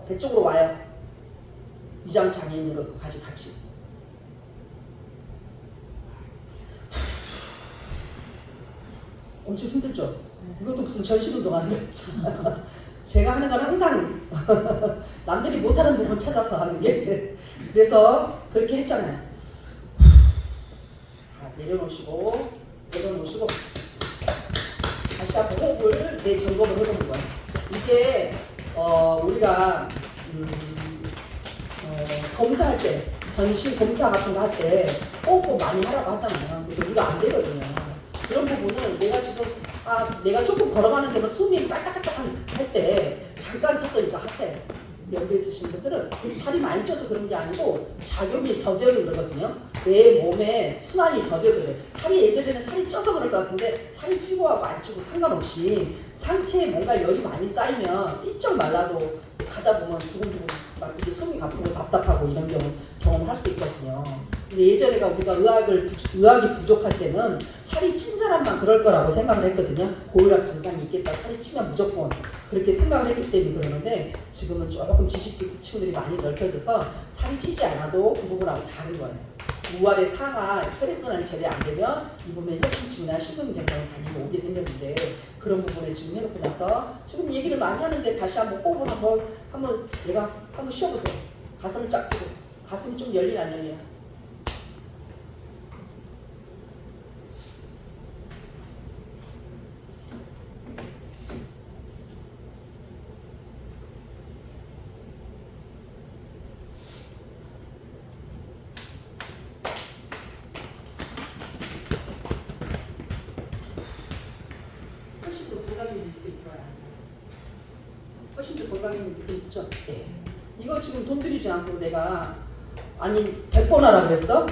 배 쪽으로 와요. 위장장애 있는 것까지 같이. 엄청 힘들죠? 이것도 무슨 전신운동 하는 거 같죠? 제가 하는 건 항상 남들이 못하는 부분 찾아서 하는 게 그래서 그렇게 했잖아요. 내려놓으시고 다시 한번 호흡을 내 점검을 해보는 거예요. 이게 우리가 검사할 때 전신 검사 같은 거 할 때 호흡 많이 하라고 하잖아요. 근데 우리가 안 되거든요. 그런 부분을 내가 지금 내가 조금 걸어가는 데만 숨이 깔딱깔딱 할 때 잠깐 섰으니까 하세요. 연배 있으신 분들은 살이 많이 쪄서 그런 게 아니고 작용이 더뎌서 그러거든요. 내 몸에 순환이 더뎌서 그래. 살이 예전에는 살이 쪄서 그럴 것 같은데 살이 찌고 하고 안 찌고 상관없이 상체에 뭔가 열이 많이 쌓이면 삐쩍 말라도 가다 보면 두근두근 막 이게 숨이 가쁘고 답답하고 이런 경험할 수 있거든요. 근데 예전에 우리가 의학이 부족할 때는 살이 찐 사람만 그럴 거라고 생각을 했거든요. 고혈압 증상이 있겠다. 살이 찌면 무조건 그렇게 생각을 했기 때문에 그러는데 지금은 조금 지식층들이 많이 넓혀져서 살이 찌지 않아도 그 부분하고 다른 거예요. 우아래 상하 혈액순환이 제대로 안 되면 이 부분에 혈중증이나 심근경색이 당연히 오게 생겼는데 그런 부분에 지금 해놓고 나서 지금 얘기를 많이 하는데 다시 한번 호흡을 한번 내가 한번 쉬어보세요. 가슴을 쫙 펴고 가슴이 좀 열리나 안 열리나. 훨씬 더 건강이 느낌 있죠? 네. 이거 지금 돈 들이지 않고 내가 아니 100번 하라 그랬어?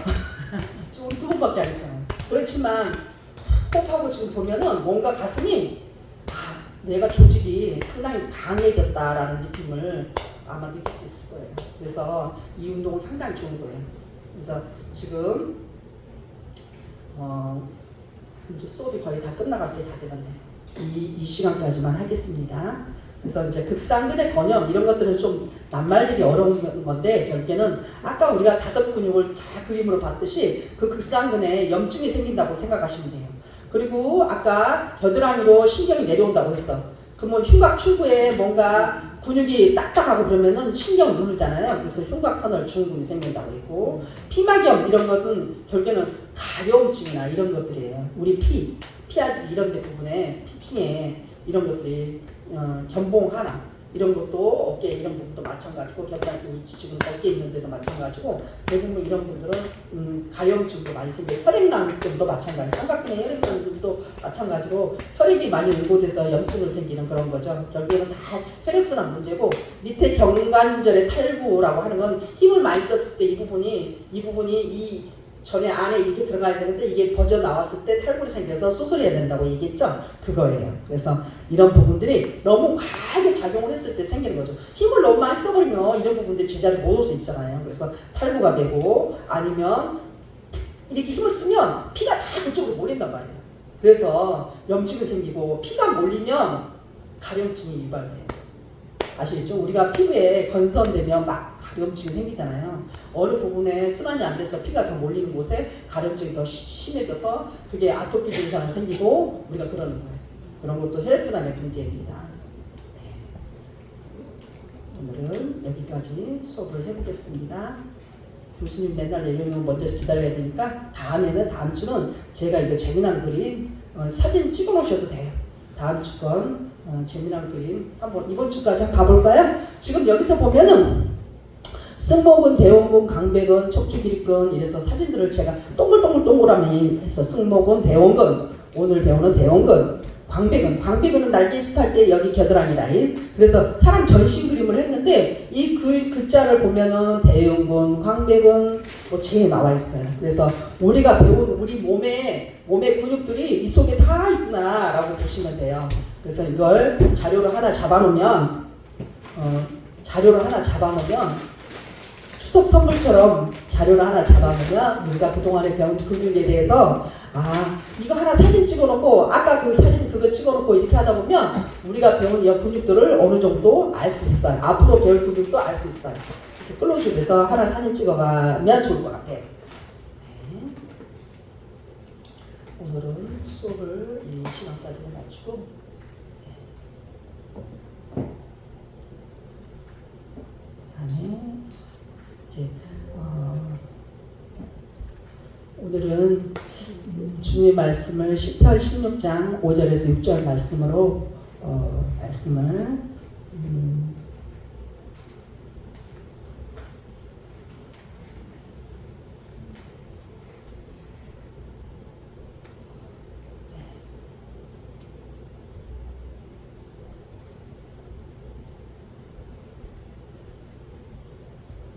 지금 2번밖에 안 했잖아. 그렇지만 호흡하고 지금 보면은 뭔가 가슴이 내가 조직이 상당히 강해졌다라는 느낌을 아마 느낄 수 있을 거예요. 그래서 이 운동은 상당히 좋은 거예요. 그래서 지금 이제 수업이 거의 다 끝나갈 때 다 되겠네요. 이 시간까지만 하겠습니다. 그래서 이제 극상근의 건염 이런 것들은 좀 낱말들이 어려운 건데 결국에는 아까 우리가 5 근육을 다 그림으로 봤듯이 그 극상근에 염증이 생긴다고 생각하시면 돼요. 그리고 아까 겨드랑이로 신경이 내려온다고 했어. 그러면 흉곽 출구에 뭔가 근육이 딱딱하고 그러면은 신경 누르잖아요. 그래서 흉곽 터널 증후군이 생긴다고 했고 피막염 이런 것은 결국에는 가려움증이나 이런 것들이에요. 우리 피아지 이런 데 부분에 피층에 이런 것들이 견봉 하나 이런 것도 어깨 이런 부분도 마찬가지고 겨드랑이 지금 어깨 있는 데도 마찬가지고 대부분 이런 분들은 가려움증도 많이 생겨요. 혈액낭증도 마찬가지, 삼각근의 혈액낭증도 마찬가지로 혈액이 많이 응고돼서 염증을 생기는 그런 거죠. 결국에는 다 혈액순환 문제고 밑에 경관절의 탈구라고 하는 건 힘을 많이 썼을 때 이 부분이 이 전에 안에 이렇게 들어가야 되는데 이게 번져 나왔을 때 탈골이 생겨서 수술해야 된다고 얘기했죠? 그거예요. 그래서 이런 부분들이 너무 과하게 작용을 했을 때 생기는 거죠. 힘을 너무 많이 써버리면 이런 부분들이 제자리에 못 올 수 있잖아요. 그래서 탈구가 되고 아니면 이렇게 힘을 쓰면 피가 다 그쪽으로 몰린단 말이에요. 그래서 염증이 생기고 피가 몰리면 가려움증이 유발돼요. 아시겠죠? 우리가 피부에 건선되면 막 가려움증이 생기잖아요. 어느 부분에 순환이 안 돼서 피가 더 몰리는 곳에 가려움증이 더 심해져서 그게 아토피 증상이 생기고 우리가 그러는 거예요. 그런 것도 혈액순환의 문제입니다. 네. 오늘은 여기까지 수업을 해보겠습니다. 교수님 맨날 내려오면 먼저 기다려야 되니까 다음 주는 제가 이거 재미난 그림 사진 찍어 놓으셔도 돼요. 다음 주 건 재미난 그림 한번 이번 주까지 한번 봐볼까요? 지금 여기서 보면은 승모근, 대원근, 강배근, 척추기립근 이래서 사진들을 제가 동글동글동그라미 해서 승모근, 대원근 오늘 배우는 대원근, 광배근은 날개 짓할 때 여기 겨드랑이 라인 그래서 사람 전신 그림을 했는데 이 글자를 보면은 대원근, 광배근 제에 나와 있어요. 그래서 우리가 배운 우리 몸의 근육들이 이 속에 다 있구나 라고 보시면 돼요. 그래서 이걸 자료를 하나 잡아놓으면 추석 선물처럼 자료를 하나 잡아보면 우리가 그동안에 배운 근육에 대해서 이거 하나 사진 찍어놓고 아까 그 사진 그거 찍어놓고 이렇게 하다 보면 우리가 배운 이 근육들을 어느 정도 알 수 있어요. 앞으로 배울 근육도 알 수 있어요. 그래서 클로즈업에서 하나 사진 찍어가면 좋을 것 같아요. 네. 오늘은 수업을 이 시간까지는 마치고 이제 오늘은 주님의 말씀을 시편 16장 5절에서 6절 말씀으로 말씀을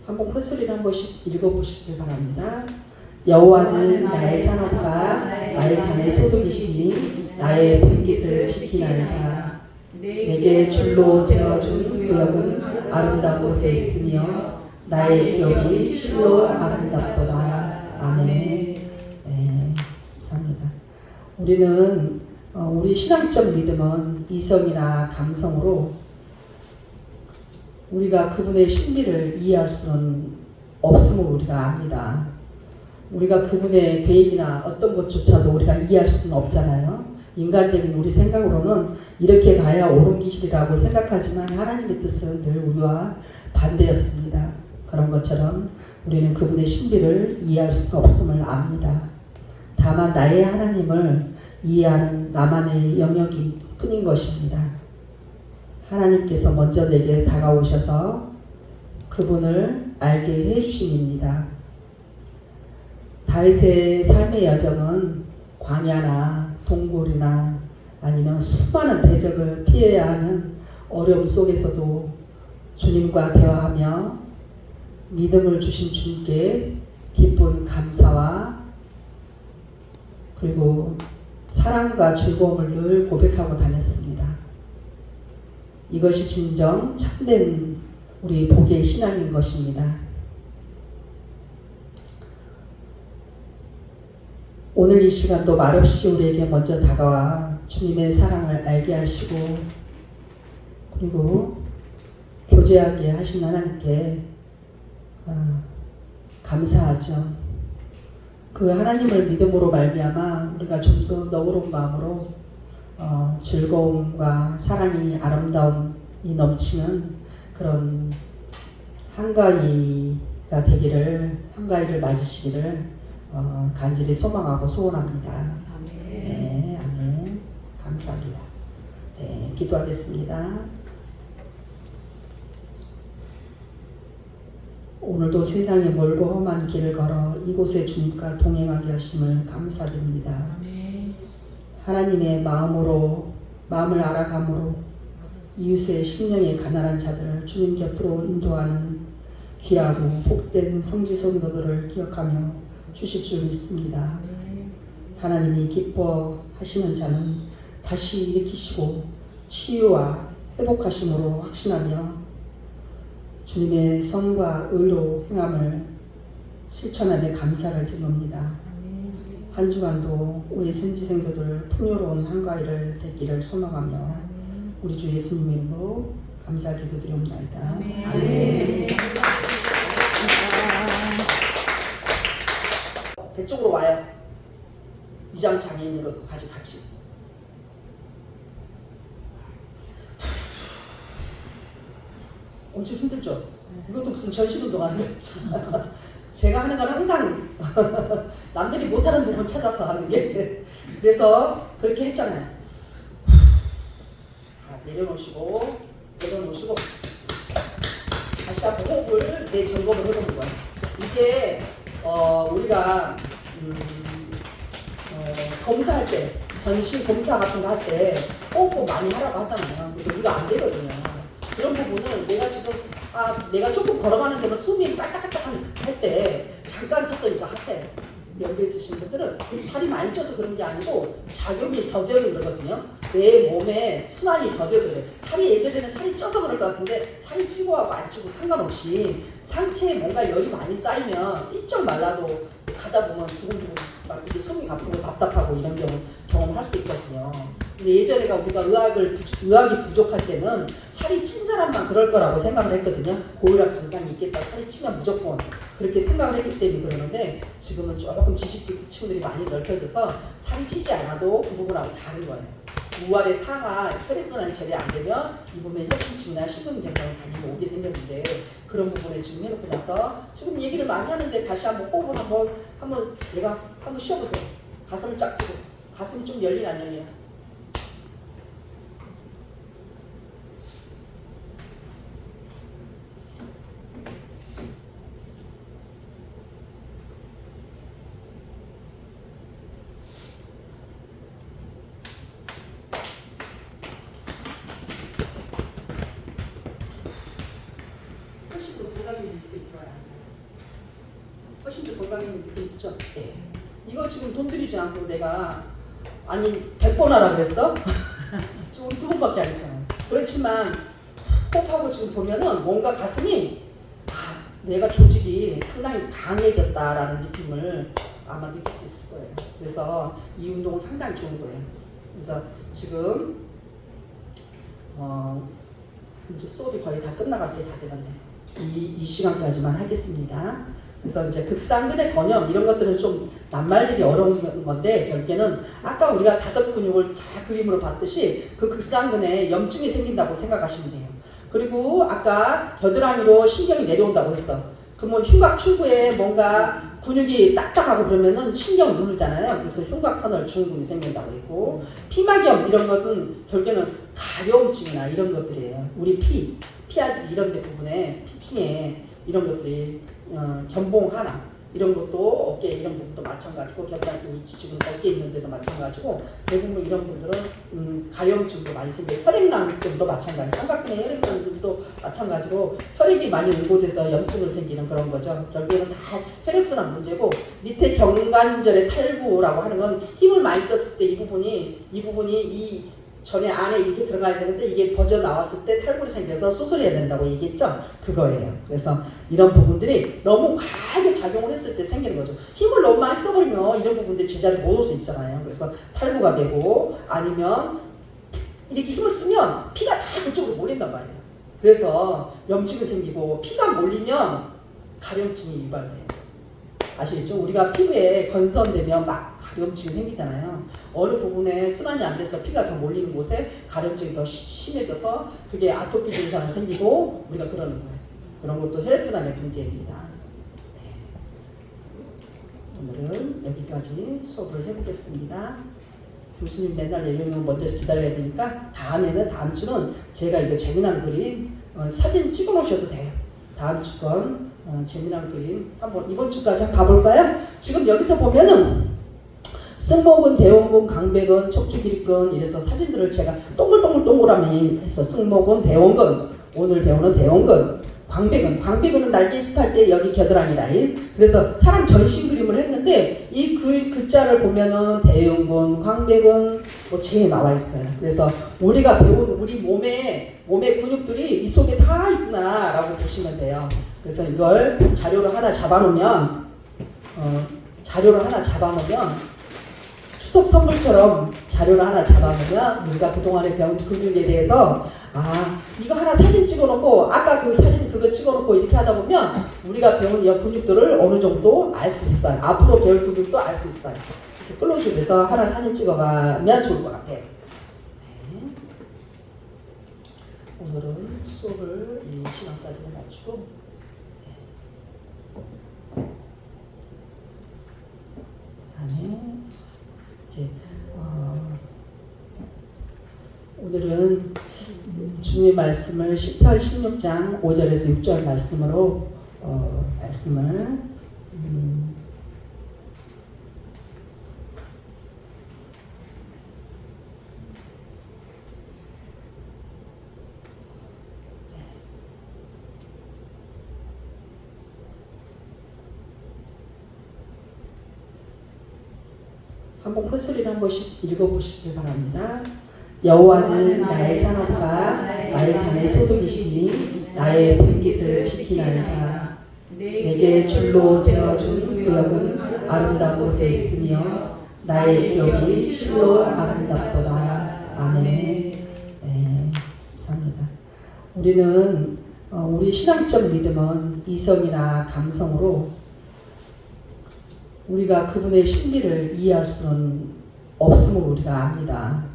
한번 큰 소리로 한 번씩 읽어보시기 바랍니다. 여호와는 나의 산업과 나의 잔의 소득이시니 나의 분깃을 지키나이다. 내게 줄로 재어준 구역은 아름다운 곳에 있으며 나의 기업이 실로 아름답도다. 아멘. 네, 감사합니다. 우리는 우리 신앙적 믿음은 이성이나 감성으로 우리가 그분의 신비를 이해할 수는 없음을 우리가 압니다. 우리가 그분의 계획이나 어떤 것조차도 우리가 이해할 수는 없잖아요. 인간적인 우리 생각으로는 이렇게 가야 옳은 길이라고 생각하지만 하나님의 뜻은 늘 우리와 반대였습니다. 그런 것처럼 우리는 그분의 신비를 이해할 수 없음을 압니다. 다만 나의 하나님을 이해하는 나만의 영역이 뿐인 것입니다. 하나님께서 먼저 내게 다가오셔서 그분을 알게 해주심입니다. 다윗의 삶의 여정은 광야나 동굴이나 아니면 수많은 대적을 피해야 하는 어려움 속에서도 주님과 대화하며 믿음을 주신 주님께 기쁜 감사와 그리고 사랑과 즐거움을 늘 고백하고 다녔습니다. 이것이 진정 참된 우리 복의 신앙인 것입니다. 오늘 이 시간도 말없이 우리에게 먼저 다가와 주님의 사랑을 알게 하시고 그리고 교제하게 하신 하나님께 감사하죠. 그 하나님을 믿음으로 말미암아 우리가 좀 더 너그러운 마음으로 즐거움과 사랑이 아름다움이 넘치는 그런 한가위가 되기를 한가위를 맞으시기를 간절히 소망하고 소원합니다. 아멘. 네, 아멘. 감사합니다. 네, 기도하겠습니다. 오늘도 세상의 멀고 험한 길을 걸어 이곳에 주님과 동행하게 하심을 감사드립니다. 아멘. 하나님의 마음을 알아감으로 이웃의 심령에 가난한 자들을 주님 곁으로 인도하는 귀하고 복된 성지 성도들을 기억하며 주실 줄 믿습니다. 하나님이 기뻐하시는 자는 다시 일으키시고 치유와 회복하심으로 확신하며 주님의 선과 의로 행함을 실천하며 감사를 드립니다. 한 주간도 우리 생지생도들 풍요로운 한가위를 되기를 소망하며 우리 주 예수님 이름으로 감사 기도드립니다. 아멘. 배 쪽으로 와요. 위장장애 있는 것까지 같이. 엄청 힘들죠? 이것도 무슨 전신운동 하는 거 있잖아. 제가 하는 건 항상 남들이 못하는 부분 찾아서 하는 게 그래서 그렇게 했잖아요. 내려놓으시고 다시 한번 호흡을 내 점검을 해보는 거예요. 이게 우리가 검사할 때 전신 검사 같은 거 할 때 호흡 많이 하라고 하잖아요. 근데 우리가 안 되거든요. 그런 부분은 내가 지금 내가 조금 걸어가는 데는 숨이 딸딱딸딱 할 때 잠깐 서서 이거 하세요. 여기 있으신 분들은 살이 많이 쪄서 그런 게 아니고 작용이 더뎌서 그러거든요. 내 몸에 순환이 더뎌서 그래. 살이 예전에는 살이 쪄서 그럴 것 같은데 살이 찌고 하고 안 찌고 상관없이 상체에 뭔가 열이 많이 쌓이면 삐쩍 말라도 가다 보면 두근두근 막 이게 숨이 가쁘고 답답하고 이런 경험할 수 있거든요. 근데 예전에가 우리가 의학이 부족할 때는 살이 찐 사람만 그럴 거라고 생각을 했거든요. 고혈압 증상이 있겠다. 살이 찌면 무조건 그렇게 생각을 했기 때문에 그러는데 지금은 조금 지식층들이 많이 넓혀져서 살이 찌지 않아도 그 부분하고 다른 거예요. 우아래 상하 혈액순환이 제대로 안 되면 이 부분에 혈중증이나 식은경화가 당연히 오게 생겼는데 그런 부분에 지금 해놓고 나서 지금 얘기를 많이 하는데 다시 한번 호흡을 한번 내가 한번 쉬어보세요. 가슴을 쫙 펴고 가슴이 좀 열리나 안 열리나. 훨씬 더 건강해진 느낌 있죠? 네. 이거 지금 돈 들이지 않고 내가 아니 100번 하라 그랬어? 지금 2번밖에 안 했잖아. 그렇지만 호흡하고 지금 보면은 뭔가 가슴이 내가 조직이 상당히 강해졌다라는 느낌을 아마 느낄 수 있을 거예요. 그래서 이 운동은 상당히 좋은 거예요. 그래서 지금 이제 수업이 거의 다 끝나갈 때 다 돼갔네. 이 시간까지만 하겠습니다. 그래서 이제 극상근의 건염 이런 것들은 좀 낱말들이 어려운 건데 결국에는 아까 우리가 5 근육을 다 그림으로 봤듯이 그 극상근에 염증이 생긴다고 생각하시면 돼요. 그리고 아까 겨드랑이로 신경이 내려온다고 했어. 그러면 흉곽 출구에 뭔가 근육이 딱딱하고 그러면은 신경 누르잖아요. 그래서 흉곽 터널 증후군이 생긴다고 했고 피막염 이런 것은 결국에는 가려움증이나 이런 것들이에요. 우리 피아지 이런 데 부분에 피층에 이런 것들이 견봉 하나 이런 것도 어깨 이런 부분도 마찬가지고 겨드랑이 지금 어깨 있는 데도 마찬가지고 대부분 이런 분들은 가려움증도 많이 생겨요. 혈액낭증도 마찬가지. 삼각근의 혈액낭증도 마찬가지로 혈액이 많이 응고돼서 염증을 생기는 그런 거죠. 결국에는 다 혈액순환 문제고 밑에 경관절의 탈구라고 하는 건 힘을 많이 썼을 때 이 부분이 이 전에 안에 이렇게 들어가야 되는데 이게 버져 나왔을 때 탈골이 생겨서 수술해야 된다고 얘기했죠? 그거예요. 그래서 이런 부분들이 너무 과하게 작용을 했을 때 생기는 거죠. 힘을 너무 많이 써버리면 이런 부분들이 제자리 못 올 수 있잖아요. 그래서 탈구가 되고 아니면 이렇게 힘을 쓰면 피가 다 그쪽으로 몰린단 말이에요. 그래서 염증이 생기고 피가 몰리면 가려움증이 유발돼요. 아시겠죠? 우리가 피부에 건선되면 막 가려움증이 생기잖아요. 어느 부분에 순환이 안 돼서 피가 더 몰리는 곳에 가려움증이 더 심해져서 그게 아토피 증상이 생기고 우리가 그러는 거예요. 그런 것도 혈액순환의 문제입니다. 네. 오늘은 여기까지 수업을 해보겠습니다. 교수님 맨날 내려오면 먼저 기다려야 되니까 다음 주는 제가 이거 재미난 그림 사진 찍어 놓으셔도 돼요. 다음 주 건 재미난 그림 한번 이번 주까지 한번 봐볼까요? 지금 여기서 보면은 승모근, 대원근, 강배근, 척추기립근 이래서 사진들을 제가 동글동글동글하게 해서 승모근, 대원근 오늘 배우는 대원근, 광배근은 날개짓 할 때 여기 겨드랑이 라인. 그래서 사람 전신 그림을 했는데 이 글자를 보면은 대원근, 광배근 뭐 나와 있어요. 그래서 우리가 배운 우리 몸의 근육들이 이 속에 다 있구나라고 보시면 돼요. 그래서 이걸 자료로 하나 잡아놓으면 추석 선물처럼 자료를 하나 잡아놓으면 우리가 그동안에 배운 근육에 대해서 이거 하나 사진 찍어놓고 아까 그 사진 그거 찍어놓고 이렇게 하다 보면 우리가 배운 이 근육들을 어느 정도 알 수 있어요. 앞으로 배울 근육도 알 수 있어요. 그래서 끌어주면서 하나 사진 찍어가면 좋을 것 같아요. 네. 오늘은 수업을 이 시간까지는 마치고 다음에 이제 오늘은 주님의 말씀을 시편 16장 5절에서 6절 말씀으로 말씀을 한번 큰 소리로 한 번씩 읽어보시길 바랍니다. 여호와는 나의 산업과 나의 잔의 소득이시니 나의 분깃을 지키나이다. 내게 줄로 재어준 구역은 아름다운 곳에 있으며 나의 기업이 실로 아름답도다. 아멘. 네, 감사합니다. 우리는 우리 신앙적 믿음은 이성이나 감성으로 우리가 그분의 신비를 이해할 수는 없음을 우리가 압니다.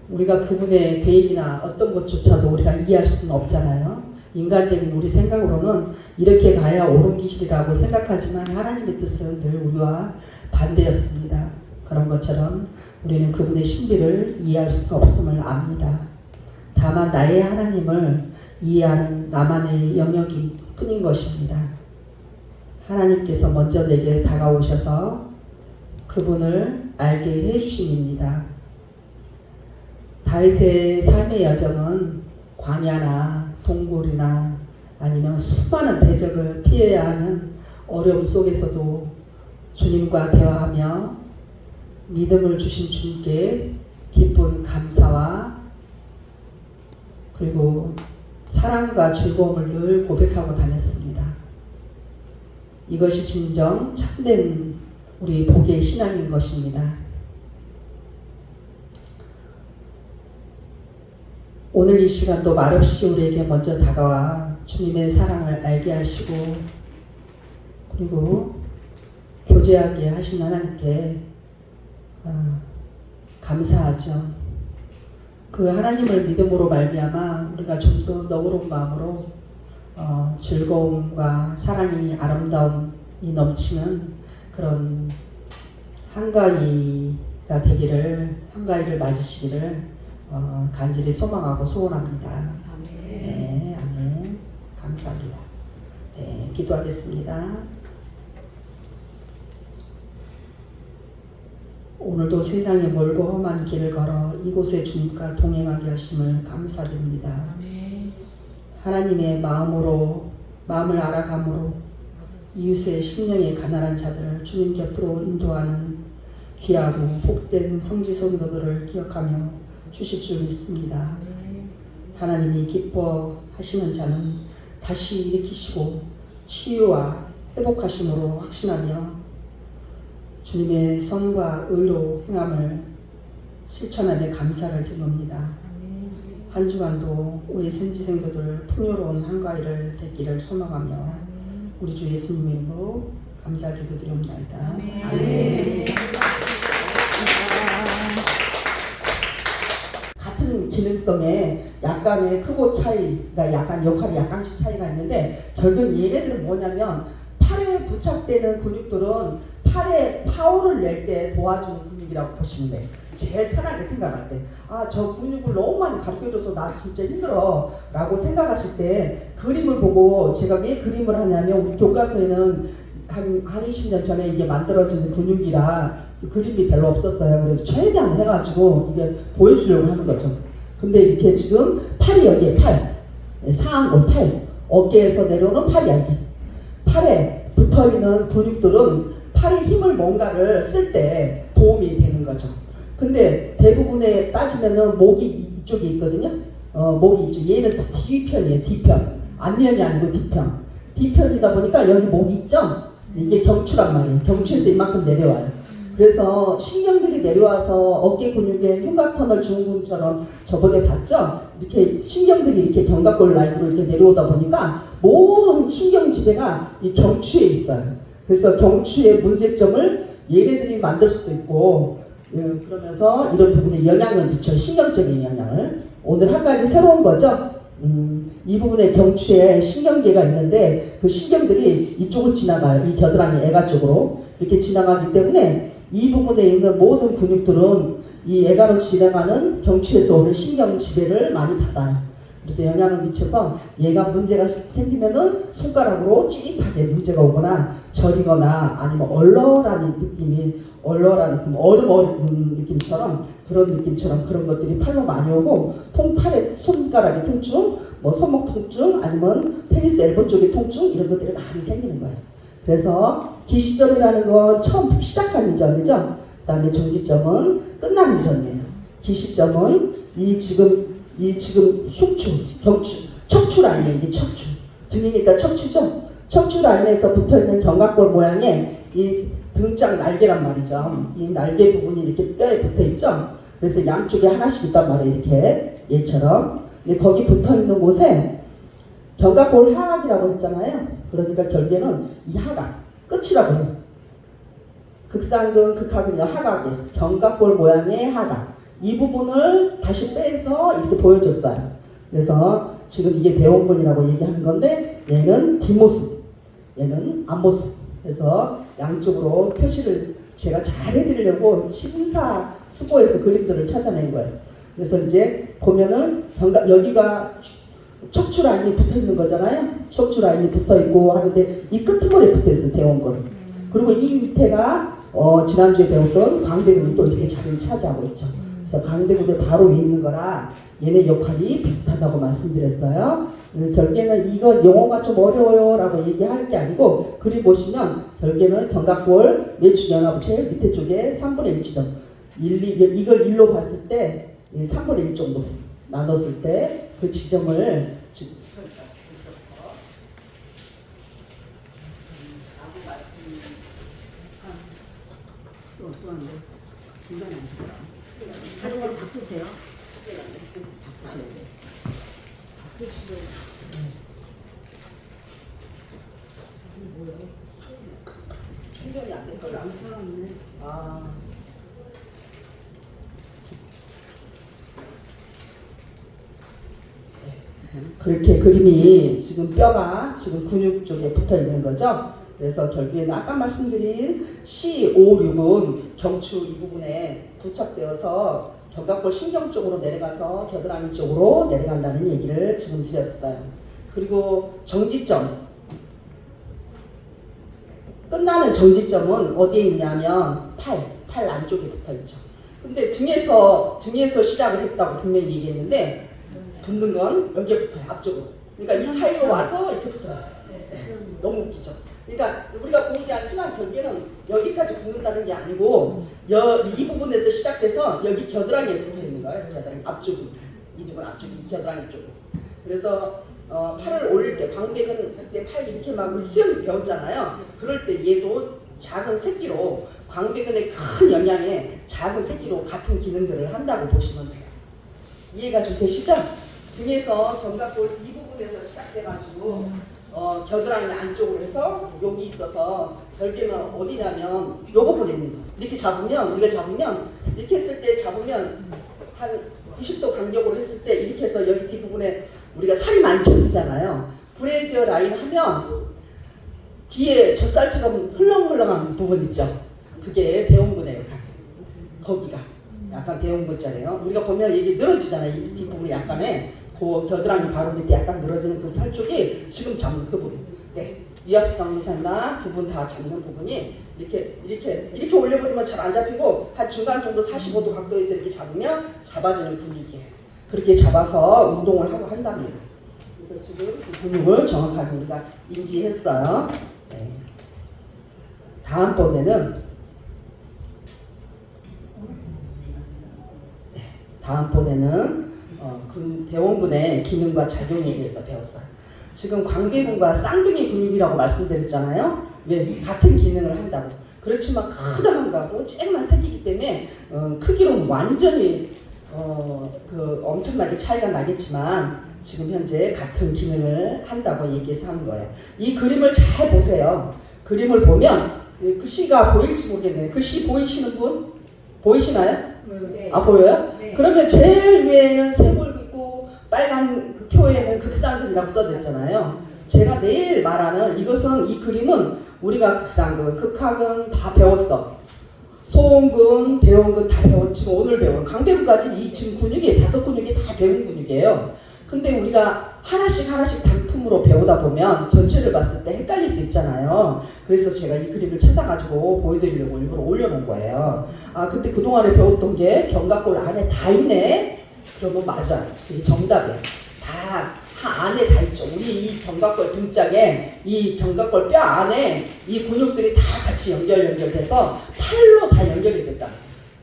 우리가 그분의 계획이나 어떤 것조차도 우리가 이해할 수는 없잖아요. 인간적인 우리 생각으로는 이렇게 가야 옳은 길이라고 생각하지만 하나님의 뜻은 늘 우리와 반대였습니다. 그런 것처럼 우리는 그분의 신비를 이해할 수 없음을 압니다. 다만 나의 하나님을 이해하는 나만의 영역이 뿐인 것입니다. 하나님께서 먼저 내게 다가오셔서 그분을 알게 해주심입니다. 다윗의 삶의 여정은 광야나 동굴이나 아니면 수많은 대적을 피해야 하는 어려움 속에서도 주님과 대화하며 믿음을 주신 주님께 기쁜 감사와 그리고 사랑과 즐거움을 늘 고백하고 다녔습니다. 이것이 진정 참된 우리 복의 신앙인 것입니다. 오늘 이 시간도 말없이 우리에게 먼저 다가와 주님의 사랑을 알게 하시고 그리고 교제하게 하신 하나님께 감사하죠. 그 하나님을 믿음으로 말미암아 우리가 좀 더 너그러운 마음으로 즐거움과 사랑이 아름다움이 넘치는 그런 한가위가 되기를 한가위를 맞으시기를 간절히 소망하고 소원합니다. 아멘. 네, 아멘. 감사합니다. 네, 기도하겠습니다. 오늘도 세상의 멀고 험한 길을 걸어 이곳에 주님과 동행하게 하심을 감사드립니다. 아멘. 하나님의 마음을 알아감으로 이웃의 심령의 가난한 자들을 주님 곁으로 인도하는 귀하고 복된 성지 성도들을 기억하며 주실 줄 믿습니다. 하나님이 기뻐하시는 자는 다시 일으키시고 치유와 회복하심으로 확신하며 주님의 선과 의로 행함을 실천하며 감사를 드립니다. 한 주간도 우리 생지생도들 풍요로운 한가위를 되기를 소망하며 우리 주 예수님 이름으로 감사 기도드립니다. 아멘. 같은 기능성에 약간의 크고 차이가 약간 역할이 약간씩 차이가 있는데 결국 얘네들은 뭐냐면 팔에 부착되는 근육들은 팔에 파워를 낼 때 도와주는 근육이라고 보시면 돼요. 제일 편하게 생각할 때 저 근육을 너무 많이 가르쳐줘서 나 진짜 힘들어 라고 생각하실 때 그림을 보고 제가 왜 그림을 하냐면 우리 교과서에는 한 20년 전에 이게 만들어진 근육이라 그림이 별로 없었어요. 그래서 최대한 해가지고 이게 보여주려고 하는 거죠. 근데 이렇게 지금 팔이 여기에 상완골 팔, 어깨에서 내려오는 팔이야 이게. 팔에 붙어있는 근육들은 팔의 힘을 뭔가를 쓸 때 도움이 되는 거죠. 근데 대부분에 따지면은 목이 이쪽에 있거든요. 목이 이쪽. 얘는 뒤편이에요. 뒤편. 앞면이 아니고 뒤편. 뒤편이다 보니까 여기 목 있죠? 이게 경추란 말이에요. 경추에서 이만큼 내려와요. 그래서 신경들이 내려와서 어깨 근육에 흉곽터널 증후군처럼 저번에 봤죠? 이렇게 신경들이 이렇게 견갑골 라인으로 이렇게 내려오다 보니까 모든 신경 지배가 이 경추에 있어요. 그래서 경추의 문제점을 얘네들이 만들 수도 있고 그러면서 이런 부분에 영향을 미쳐요. 신경적인 영향을. 오늘 한 가지 새로운 거죠. 이 부분에 경추에 신경계가 있는데 그 신경들이 이쪽을 지나가요. 이 겨드랑이 애가 쪽으로 이렇게 지나가기 때문에 이 부분에 있는 모든 근육들은 이 애가로 지나가는 경추에서 오는 신경 지배를 많이 받아요. 그래서 영향을 미쳐서 얘가 문제가 생기면은 손가락으로 찌릿하게 문제가 오거나 저리거나 아니면 얼얼한 느낌이 얼얼한 얼음 느낌처럼 그런 느낌처럼 그런 것들이 팔로 많이 오고 팔에 손가락의 통증, 뭐 손목 통증 아니면 테니스 엘보 쪽의 통증 이런 것들이 많이 생기는 거예요. 그래서 기시점이라는 건 처음 시작하는 점이죠. 그 다음에 정지점은 끝나는 점이에요. 기시점은 이 지금 척추 라인에 이게 척추. 등이니까 척추죠. 척추 라인에서 붙어 있는 견갑골 모양의 이 등짝 날개란 말이죠. 이 날개 부분이 이렇게 뼈에 붙어 있죠. 그래서 양쪽에 하나씩 있단 말이에요. 이렇게 얘처럼. 근데 거기 붙어 있는 곳에 견갑골 하각이라고 했잖아요. 그러니까 결계는 이 하각 끝이라고 해요. 극상근, 극하근이 하각이에요. 견갑골 모양의 하각. 이 부분을 다시 빼서 이렇게 보여줬어요. 그래서 지금 이게 대원근이라고 얘기하는 건데 얘는 뒷모습, 얘는 앞모습. 그래서 양쪽으로 표시를 제가 잘 해드리려고 심사숙고해서 그림들을 찾아낸 거예요. 그래서 이제 보면은 여기가 척추 라인이 붙어 있는 거잖아요. 척추 라인이 붙어 있고 하는데 이 끄트머리에 붙어 있어요. 대원근. 그리고 이 밑에가 지난주에 배웠던 광대근이 또 이렇게 자리를 차지하고 있죠. 그래서 광대근의 바로 위에 있는 거라 얘네 역할이 비슷하다고 말씀드렸어요. 결계는 이거 용어가 좀 어려워요 라고 얘기할 게 아니고 그림 보시면 결계는 견갑골 외축연하고 제일 밑에 쪽에 3분의 1 지점 이걸 1로 봤을 때 3분의 1 정도 나눴을 때 그 지점을 지금 다른 걸로 바꾸세요. 충전이 안 돼서 안 살았네. 아. 그렇게 그림이 지금 뼈가 지금 근육 쪽에 붙어 있는 거죠. 그래서 결국에는 아까 말씀드린 C56은 경추 이 부분에 부착되어서 견갑골 신경 쪽으로 내려가서 겨드랑이 쪽으로 내려간다는 얘기를 지금 드렸어요. 그리고 정지점, 끝나는 정지점은 어디에 있냐면 팔 안쪽에 붙어 있죠. 근데 등에서 시작을 했다고 분명히 얘기했는데 붙는 건 여기에 붙어요. 앞쪽으로. 그러니까 이 사이로 와서 이렇게 붙어요. 네, 너무 웃기죠. 그러니까 우리가 보이지 않지만 결계는 여기까지 붙는다는 게 아니고 이 부분에서 시작해서 여기 겨드랑이에 붙어 있는 거예요. 겨드랑이 앞쪽이. 이 부분 앞쪽이 겨드랑이 쪽이. 그래서 팔을 올릴 때 광배근 그때 팔 이렇게 막 우리 수영 배웠잖아요. 그럴 때 얘도 작은 새끼로 광배근의 큰 영향에 작은 새끼로 같은 기능들을 한다고 보시면 돼요. 이해가 좀 되시죠? 등에서 견갑골 이 부분에서 시작돼가지고 겨드랑이 안쪽으로 해서 여기 있어서 결계는 어디냐면 요거 보냅니다. 이렇게 잡으면 우리가 잡으면 이렇게 했을 때 잡으면 한 90도 간격으로 했을 때 이렇게 해서 여기 뒷부분에 우리가 살이 많이 젖잖아요. 브레이저 라인 하면 뒤에 젖살처럼 흘렁흘렁한 부분 있죠. 그게 대원근의 역할. 거기가 약간 대원근자래요. 우리가 보면 이게 늘어지잖아요. 이 뒷부분이 약간의 그 겨드랑이 바로 밑에 약간 늘어지는 그 살 쪽이 지금 잡는 그 부분. 네. 이하수 강의사나 두 분 다 잡는 부분이 이렇게 올려버리면 잘 안 잡히고 한 중간 정도 45도 각도에서 이렇게 잡으면 잡아지는 근육이에요. 그렇게 잡아서 운동을 하고 한답니다. 그래서 지금 그 근육을 정확하게 우리가 인지했어요. 네. 다음번에는 그 대원근의 기능과 작용에 대해서 배웠어요. 지금 광배근과 쌍둥이 근육이라고 말씀드렸잖아요. 왜? 같은 기능을 한다고. 그렇지만 크다만 가고 쬐만 새끼기 때문에 크기로는 완전히 엄청나게 차이가 나겠지만 지금 현재 같은 기능을 한다고 얘기해서 하는 거예요. 이 그림을 잘 보세요. 그림을 보면 글씨가 보일지 모르겠네요. 글씨 보이시는 분? 보이시나요? 네. 아, 보여요? 네. 그러면 제일 위에는 쇄골 있고 빨간 그 표에는 극상근이라고 써져 있잖아요. 제가 내일 말하는 이 그림은 우리가 극상근, 극하근 다 배웠어. 소원근, 대원근 다 배웠지만 오늘 배운 강배근까지 이 지금 근육이 5근육이 다 배운 근육이에요. 근데 우리가 하나씩 단품으로 배우다 보면 전체를 봤을 때 헷갈릴 수 있잖아요. 그래서 제가 이 그림을 찾아가지고 보여드리려고 일부러 올려놓은 거예요. 아, 근데 그동안에 배웠던 게 견갑골 안에 다 있네? 그러면 맞아. 이게 정답이에요. 다 안에 다 있죠. 우리 이 견갑골 등짝에 이 견갑골 뼈 안에 이 근육들이 다 같이 연결돼서 팔로 다 연결이 됐다.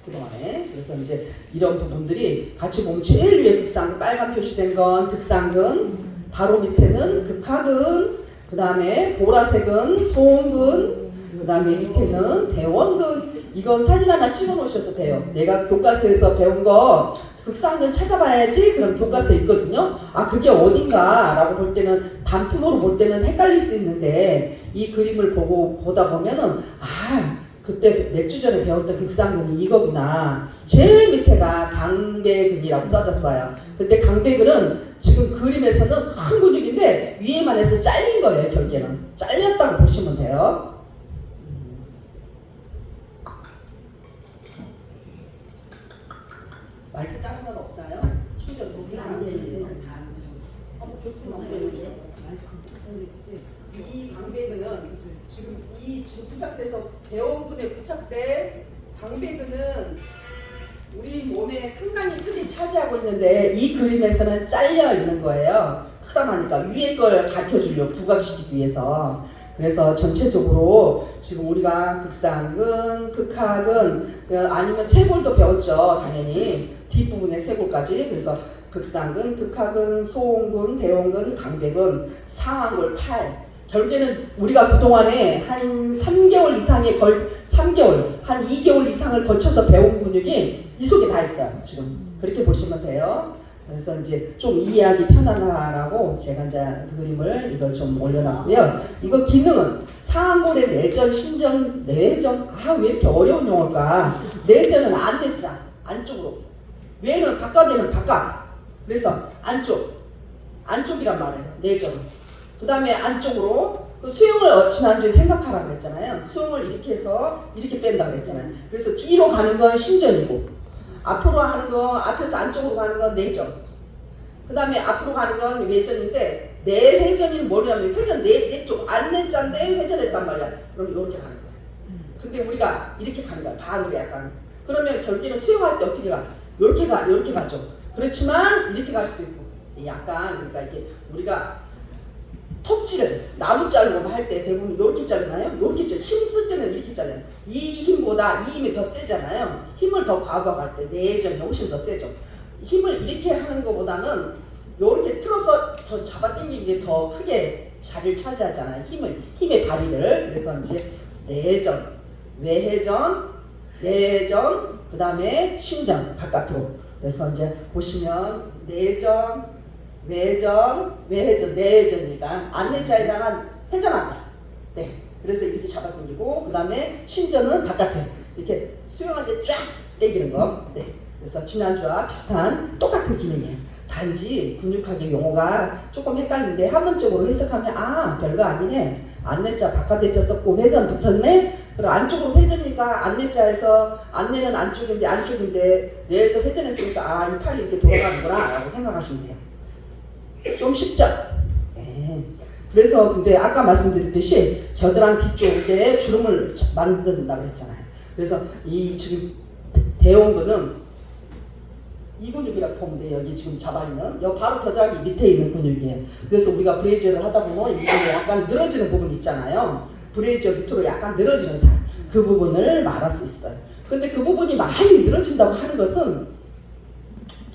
그동안에. 그래서 이제 이런 부분들이 같이 보면 제일 위에 극상 빨간 표시된 건 극상근, 바로 밑에는 극하근, 그 다음에 보라색은 소음근, 그 다음에 밑에는 대원근. 이건 사진 하나 찍어 놓으셔도 돼요. 내가 교과서에서 배운 거 극상근 찾아봐야지. 그럼 교과서에 있거든요. 아, 그게 어딘가 라고 볼 때는, 단품으로 볼 때는 헷갈릴 수 있는데, 이 그림을 보다 보면은, 아, 그때 몇 주 전에 배웠던 극상근이 이거구나. 제일 밑에가 강배근이라고 써졌어요. 근데 강배근은 지금 그림에서는 큰 근육인데 위에만 해서 잘린 거예요. 결국에는 잘렸다고 보시면 돼요. 마이크 다른 건 없나요? 충전 녹이 안 되는데 한번 교수님 한번 이 강배근은 지금 부착돼서 대원근에 부착된 강배근은 우리 몸에 상당히 크게 차지하고 있는데 이 그림에서는 잘려 있는 거예요. 크다 보니까 위에 걸 가르쳐 주려고 부각시키기 위해서. 그래서 전체적으로 지금 우리가 극상근, 극하근, 아니면 쇄골도 배웠죠. 당연히 뒷부분의 쇄골까지. 그래서 극상근, 극하근, 소원근, 대원근, 강배근, 상완골, 팔. 결국에는 우리가 그동안에 한 3개월 이상의 3개월, 한 2개월 이상을 거쳐서 배운 근육이 이 속에 다 있어요. 지금 그렇게 보시면 돼요. 그래서 이제 좀 이해하기 편하라고 제가 이제 그 그림을 이걸 좀 올려놨고요. 이거 기능은 상완골의 내전, 신전, 내전. 아, 왜 이렇게 어려운 용어일까? 내전은 안내자, 안쪽으로. 외는 바깥에는 바깥. 그래서 안쪽이란 말이에요. 내전. 그 다음에 안쪽으로 그 수영을 지난주에 생각하라고 그랬잖아요. 수영을 이렇게 해서 이렇게 뺀다고 그랬잖아요. 그래서 뒤로 가는 건 신전이고, 앞으로 하는 건, 앞에서 안쪽으로 가는 건 내전. 그 다음에 앞으로 가는 건 외전인데, 내회전이 뭐냐면 회전 내 쪽, 안내자인데 회전했단 말이야. 그럼 이렇게 가는 거야. 근데 우리가 이렇게 가는 거야. 반으로 약간. 그러면 결국에는 수영할 때 어떻게 가? 이렇게 가죠. 그렇지만 이렇게 갈 수도 있고. 약간, 그러니까 이게 우리가 톱질을 나무 자르고 할 때 대부분 이렇게 자르나요? 이렇게 자르. 힘 쓸 때는 이렇게 잘라요. 이 힘보다 이 힘이 더 세잖아요. 힘을 더 과거할 때 내전이 훨씬 더 세죠. 힘을 이렇게 하는 것보다는 이렇게 틀어서 더 잡아당기는 게 더 크게 자리를 차지하잖아요. 힘의 발휘를. 그래서 이제 내전, 외회전, 내전, 그 다음에 신전 바깥으로. 그래서 이제 보시면 내전, 외전, 내전이니까 안내자에다가 회전한다. 네. 그래서 이렇게 잡아당기고, 그 다음에 신전은 바깥에 이렇게 수영할 때 쫙 당기는 거. 네. 그래서 지난주와 비슷한 똑같은 기능이에요. 단지 근육학의 용어가 조금 헷갈리는데 한문적으로 해석하면 아, 별거 아니네. 안내자 바깥에 썼고 회전 붙었네. 그럼 안쪽으로 회전이니까 안내자에서 안내는 안쪽인데 뇌에서 회전했으니까 아, 이 팔이 이렇게 돌아가는구나 라고 생각하시면 돼요. 좀 쉽죠? 네. 그래서 근데 아까 말씀드렸듯이 겨드랑이 뒤쪽에 주름을 만든다고 했잖아요. 그래서 이 지금 대원근은 이 근육이라고 보면 돼요. 여기 지금 잡아있는 여기 바로 겨드랑이 밑에 있는 근육이에요. 그래서 우리가 브레이저를 하다 보면 이 부분이 약간 늘어지는 부분 있잖아요. 브레이저 밑으로 약간 늘어지는 살, 그 부분을 말할 수 있어요. 근데 그 부분이 많이 늘어진다고 하는 것은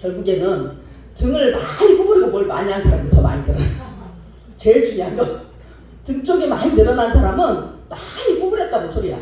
결국에는 등을 많이 구부리고 뭘 많이 한 사람이 더 많이 늘어나요. 제일 중요한 건 등 쪽이 많이 늘어난 사람은 많이 구부렸다는 소리야.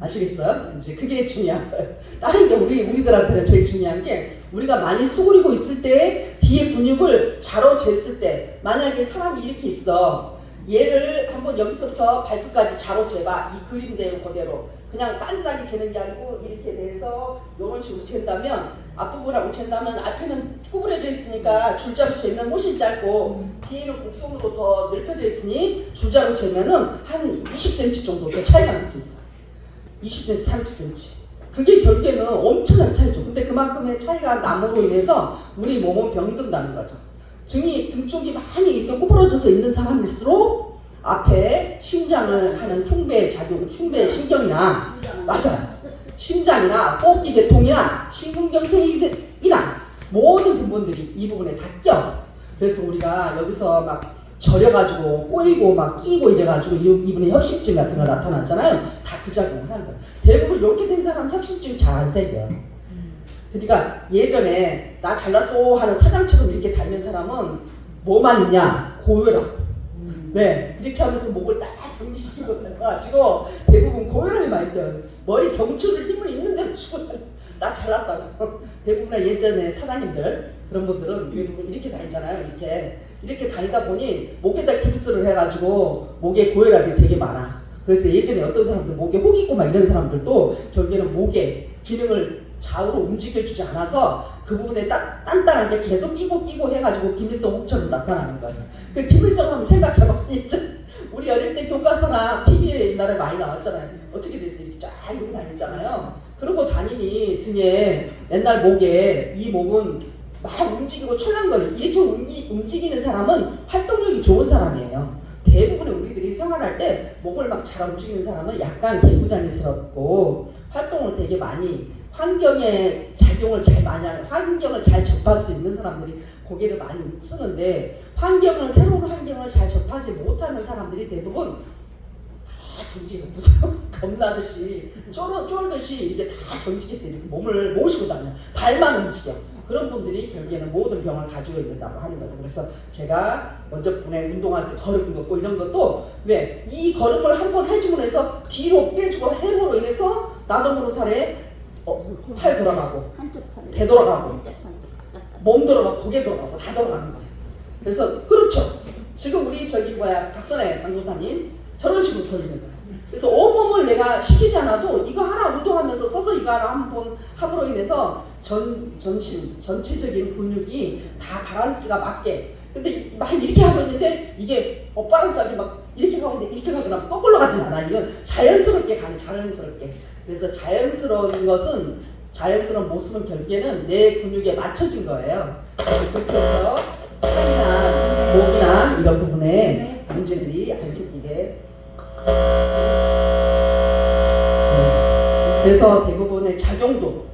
아시겠어요? 이제 그게 중요한 거예요. 다른 게 우리들한테는 제일 중요한 게 우리가 많이 수그리고 있을 때 뒤에 근육을 자로 쟀을 때 만약에 사람이 이렇게 있어. 얘를 한번 여기서부터 발끝까지 자로 재봐. 이 그림대로 그대로. 그냥 빤하게 재는 게 아니고 이렇게 돼서 이런 식으로 잰다면 앞부분하고 잰다면 앞에는 구부려져 있으니까 줄자로 재면 훨씬 짧고 뒤에는 곡선으로 더 넓혀져 있으니 줄자로 재면은 한 20cm 정도 더 차이가 날 수 있어요. 20cm, 30cm. 그게 결국에는 엄청난 차이죠. 근데 그만큼의 차이가 남으로 인해서 우리 몸은 병든다는 거죠. 등 쪽이 많이 이렇게 구부러져서 있는 사람일수록 앞에 심장을 하는 흉배 신경이나 맞아요. 심장이나 호흡기 계통이나 심근경색이나 모든 부분들이 이 부분에 다 껴. 그래서 우리가 여기서 막 절여가지고 꼬이고 막 끼고 이래가지고 이분의 협심증 같은 거 나타났잖아요. 다 그 작용을 하는 거예요. 대부분 이렇게 된 사람 협심증 잘 안 생겨요. 그러니까 예전에 나 잘났어 하는 사장처럼 이렇게 다니는 사람은 뭐만 있냐? 고혈압. 네, 이렇게 하면서 목을 딱 정리시키고 다녀가지고 대부분 고혈압이 많이 있어요. 머리 경추를 힘을 있는 대로 주고 다녀. 나 잘났다고. 대부분 예전에 사장님들 그런 분들은 대부분 이렇게 다니잖아요. 이렇게 다니다 보니 목에다 깁스를 해가지고 목에 고혈압이 되게 많아. 그래서 예전에 어떤 사람들 목에 혹 있고 막 이런 사람들도 결국에는 목의 기능을 좌우로 움직여주지 않아서 그 부분에 단단하게 계속 끼고 해가지고 김일성 혹처럼 나타나는 거예요. 그 김일성 하면 생각해봐. 우리 어릴 때 교과서나 TV에 옛날에 많이 나왔잖아요. 어떻게 됐어요? 이렇게 쫙 이러고 다녔잖아요. 그러고 다니니 등에 맨날 목에 이 몸은 막 움직이고 촐랑거리고 이렇게 움직이는 사람은 활동력이 좋은 사람이에요. 대부분의 우리들이 생활할 때 목을 막 잘 움직이는 사람은 약간 개구장이스럽고 활동을 되게 많이 환경에 작용을 잘 많이 하는 환경을 잘 접할 수 있는 사람들이 고개를 많이 쓰는데 새로운 환경을 잘 접하지 못하는 사람들이 대부분 다 경직이 무서워 겁나듯이 쫄듯이 이렇게 다 경직해서 이렇게 몸을 모시고 다녀. 발만 움직여. 그런 분들이 결국에는 모든 병을 가지고 있는다고 하는 거죠. 그래서 제가 먼저 보내 운동할 때 걸음 걷고 이런 것도 왜 이 걸음을 한번 해주고 해서 뒤로 빼주고 해으로 인해서 나도 모르는 살에 팔 돌아가고 배 돌아가고 몸 돌아가고 고개 돌아가고 다 돌아가는 거예요. 그래서 그렇죠. 지금 우리 박선혜 강도사님 저런 식으로 돌리는 거예요. 그래서 온몸을 내가 시키지 않아도 이거 하나 운동하면서 서서 이거 하나 한번 함으로 인해서 전체적인 근육이 다 밸런스가 맞게. 근데 막 이렇게 하고 있는데 이게 엇바란스하게 막 이렇게 가는데 이렇게 가거나 거꾸로 가진 않아. 이건 자연스럽게 가는 자연스럽게. 그래서 자연스러운 모습은 결국에는 내 근육에 맞춰진 거예요. 그렇게 해서 팔이나 목이나 이런 부분에 문제들이 안 생기게. 그래서 대부분의 작용도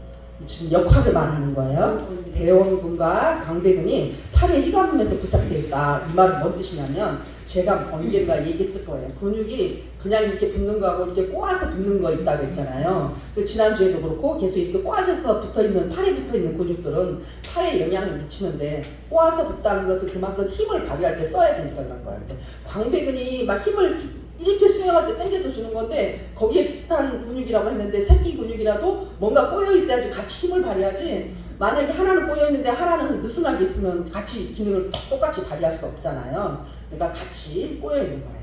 지금 역학을 말하는 거예요. 대원근과 광배근이 팔의 휘감으면서 부착되어 있다. 이 말은 뭔 뜻이냐면 제가 언젠가 얘기했을 거예요. 근육이 그냥 이렇게 붙는 거하고 이렇게 꼬아서 붙는 거 있다고 했잖아요. 지난주에도 그렇고 계속 이렇게 꼬아져서 붙어있는 팔에 붙어있는 근육들은 팔에 영향을 미치는데 꼬아서 붙다는 것은 그만큼 힘을 발휘할 때 써야 되니까 그런 거예요. 광배근이 막 힘을 이렇게 수영할 때 당겨서 주는 건데 거기에 비슷한 근육이라고 했는데 새끼 근육이라도 뭔가 꼬여 있어야지 같이 힘을 발휘하지. 만약에 하나는 꼬여 있는데 하나는 느슨하게 있으면 같이 기능을 똑같이 발휘할 수 없잖아요. 그러니까 같이 꼬여 있는 거예요.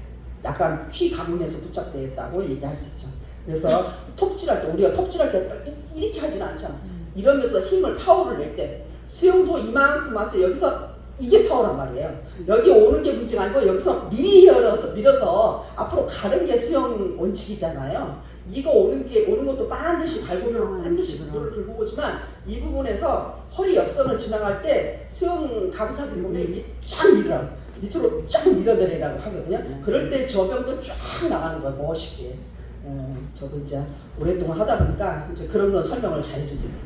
약간 휘 감으면서 부착되어 있다고 얘기할 수 있죠. 그래서 톱질할 때 우리가 톱질할 때 이렇게 하진 않잖아. 이러면서 힘을 파워를 낼 때 수영도 이만큼 와서 여기서 이게 파워란 말이에요. 여기 오는 게 문제가 아니고 여기서 밀어서 앞으로 가는 게 수영 원칙이잖아요. 이거 오는 것도 반드시 발골을 반드시 물을 들고 오지만 이 부분에서 허리 옆선을 지나갈 때 수영 강사들 보면 이렇게 쫙 밑으로 쫙 밀어내리라고 하거든요. 그럴 때 저 병도 쫙 나가는 거예요. 멋있게. 저도 이제 오랫동안 하다 보니까 이제 그런 건 설명을 잘 해줄 수 있어요.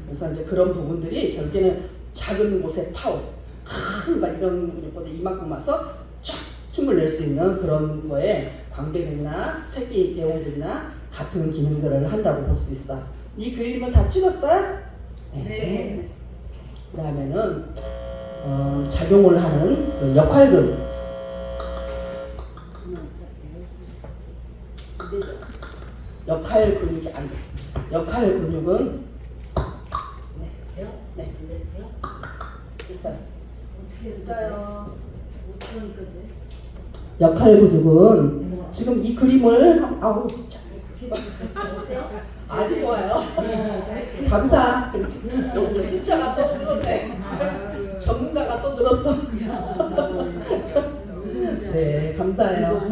그래서 이제 그런 부분들이 결국에는 작은 곳의 파워. 큰 막 이런 것보다 이만큼 와서 쫙 힘을 낼 수 있는 그런 거에 광배근이나 새끼 대원근이나 같은 기능들을 한다고 볼 수 있어. 이 그림은 다 찍었어요? 네. 그 다음에는 작용을 하는 그 역할근. 역할 근육이 아니. 역할 근육은 네. 있어요. 있어요. 역할 근육은 지금 이 그림을 진짜 아주 좋아요. 감사. 숫자가 또 늘었네. 전문가가 또 늘었어. 네, 감사해요.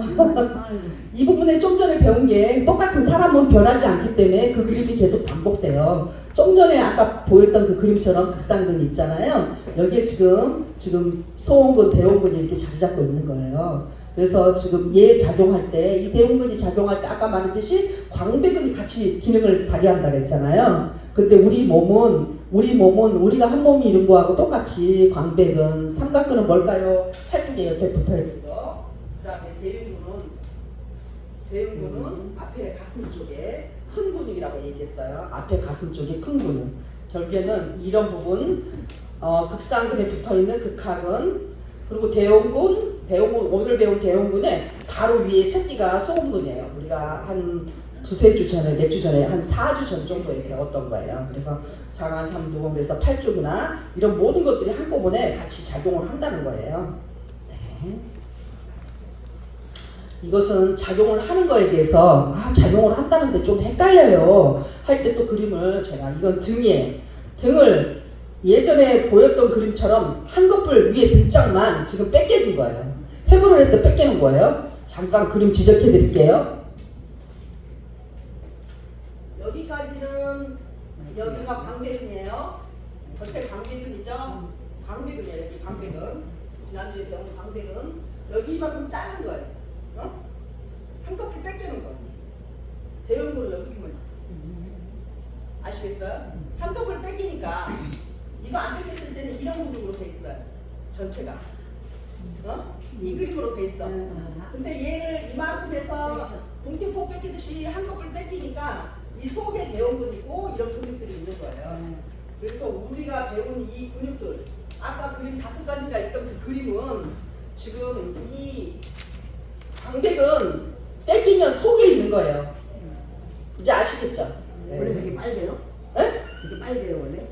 이 부분에 좀 전에 배운 게 똑같은 사람은 변하지 않기 때문에 그 그림이 계속 반복돼요. 좀 전에 아까 보였던 그 그림처럼 극상근이 있잖아요. 여기에 지금 소원근, 대원근이 이렇게 자리 잡고 있는 거예요. 그래서 지금 얘 작용할 때, 이 대원근이 작용할 때 아까 말했듯이 광배근이 같이 기능을 발휘한다고 했잖아요. 근데 우리 몸은 우리 몸은 우리가 한 몸이 이룬 거하고 똑같이 광배근, 삼각근은 뭘까요? 팔뚝에 옆에 붙어 있는 거. 그다음에 대흉근은 앞에 가슴 쪽에 큰 근육이라고 얘기했어요. 앞에 가슴 쪽에 큰 근육. 결국에는 이런 부분, 극상근에 붙어 있는 극하근, 그리고 대흉근 오늘 배운 대흉근에 바로 위에 새끼가 소음근이에요. 우리가 한 두세 주 전에, 몇 주 전에, 한 4주 전 정도에 배웠던 거예요. 그래서 상하, 삼두, 그래서 팔 쪽이나 이런 모든 것들이 한꺼번에 같이 작용을 한다는 거예요. 네. 이것은 작용을 하는 거에 대해서 작용을 한다는데 좀 헷갈려요. 할 때 또 그림을 제가 이건 등이에요. 등을 예전에 보였던 그림처럼 한꺼풀 위에 등짝만 지금 뺏겨진 거예요. 해부를 해서 뺏기는 거예요. 잠깐 그림 지적해 드릴게요. 여기까지는 여기가 광배근이에요. 전체 광배근이죠. 광배근이에요. 여기 광배근. 지난주에 배운 광배근. 여기만큼 작은 거예요. 한꺼풀 뺏기는 거예요. 대형으로 여기 숨어 있어. 아시겠어요? 한꺼풀 뺏기니까 이거 안 뺏겼을 때는 이런 그림으로 돼 있어요. 전체가. 이 그림으로 돼 있어. 근데 얘를 이만큼 해서 동태포 뺏기듯이 한꺼풀 뺏기니까 이 속에 대형근이고 이런 근육들이 있는 거예요. 그래서 우리가 배운 이 근육들, 아까 그림 5가지가 있던 그 그림은 지금 이 광배근 뺏기면 속에 있는 거예요. 이제 아시겠죠? 원래 저게 빨개요? 에? 이게 빨개요 원래?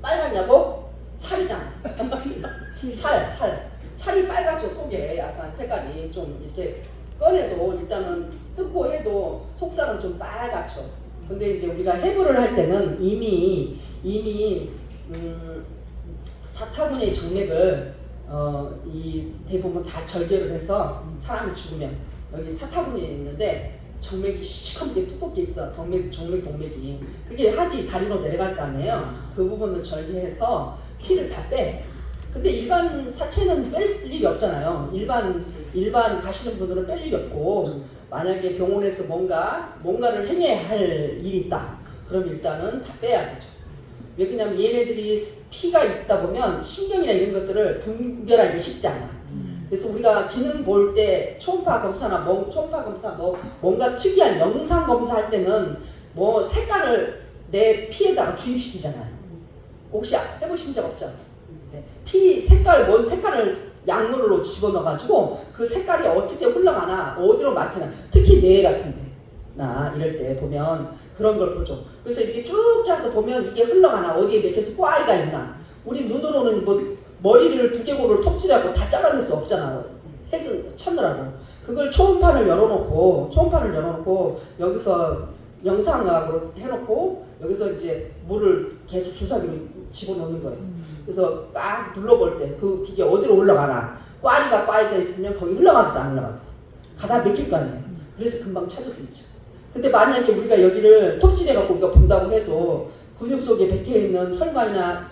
빨갛냐고? 살이잖아. 살이 빨갛죠. 속에 약간 색깔이 좀 이렇게 꺼내도 일단은 뜯고 해도 속살은 좀 빨갛죠. 근데 이제 우리가 해부를 할 때는 이미 사타구니 정맥을 이 대부분 다 절개를 해서 사람이 죽으면 여기 사타구니에 있는데 정맥이 시커멓게 두껍게 있어. 동맥이. 그게 하지 다리로 내려갈 거 아니에요. 그 부분을 절개해서 피를 다 빼. 근데 일반 사체는 뺄 일이 없잖아요. 일반 가시는 분들은 뺄 일이 없고, 만약에 병원에서 뭔가를 행해야 할 일이 있다. 그럼 일단은 다 빼야 되죠. 왜 그러냐면 얘네들이 피가 있다 보면 신경이나 이런 것들을 분별하기 쉽지 않아. 그래서 우리가 기능 볼 때 초음파 검사나 뭔가 특이한 영상 검사할 때는 뭐 색깔을 내 피에다가 주입시키잖아요. 혹시 해보신 적 없죠? 네. 피 색깔, 뭔 색깔을 약물로 집어넣어가지고 그 색깔이 어떻게 흘러가나 어디로 막히나, 특히 뇌 같은데 나 이럴 때 보면 그런 걸 보죠. 그래서 이렇게 쭉 짜서 보면 이게 흘러가나, 어디에 맥혀서 꽈리가 있나. 우리 눈으로는 뭐 머리를 두개골을 톱질하고 다 잘라낼 수 없잖아. 해서 찾느라고. 그걸 초음파를 열어놓고 여기서 영상학으로 해놓고 여기서 이제 물을 계속 주사기로 집어넣는 거예요. 그래서 막 눌러볼 때 그 기계 어디로 올라가나, 꽈리가 꽈여져 있으면 거기 흘러가겠어 안 흘러가겠어? 가다 맥힐 거 아니에요. 그래서 금방 찾을 수 있죠. 근데 만약에 우리가 여기를 톱질해갖고 우리가 본다고 해도 근육 속에 박혀있는 혈관이나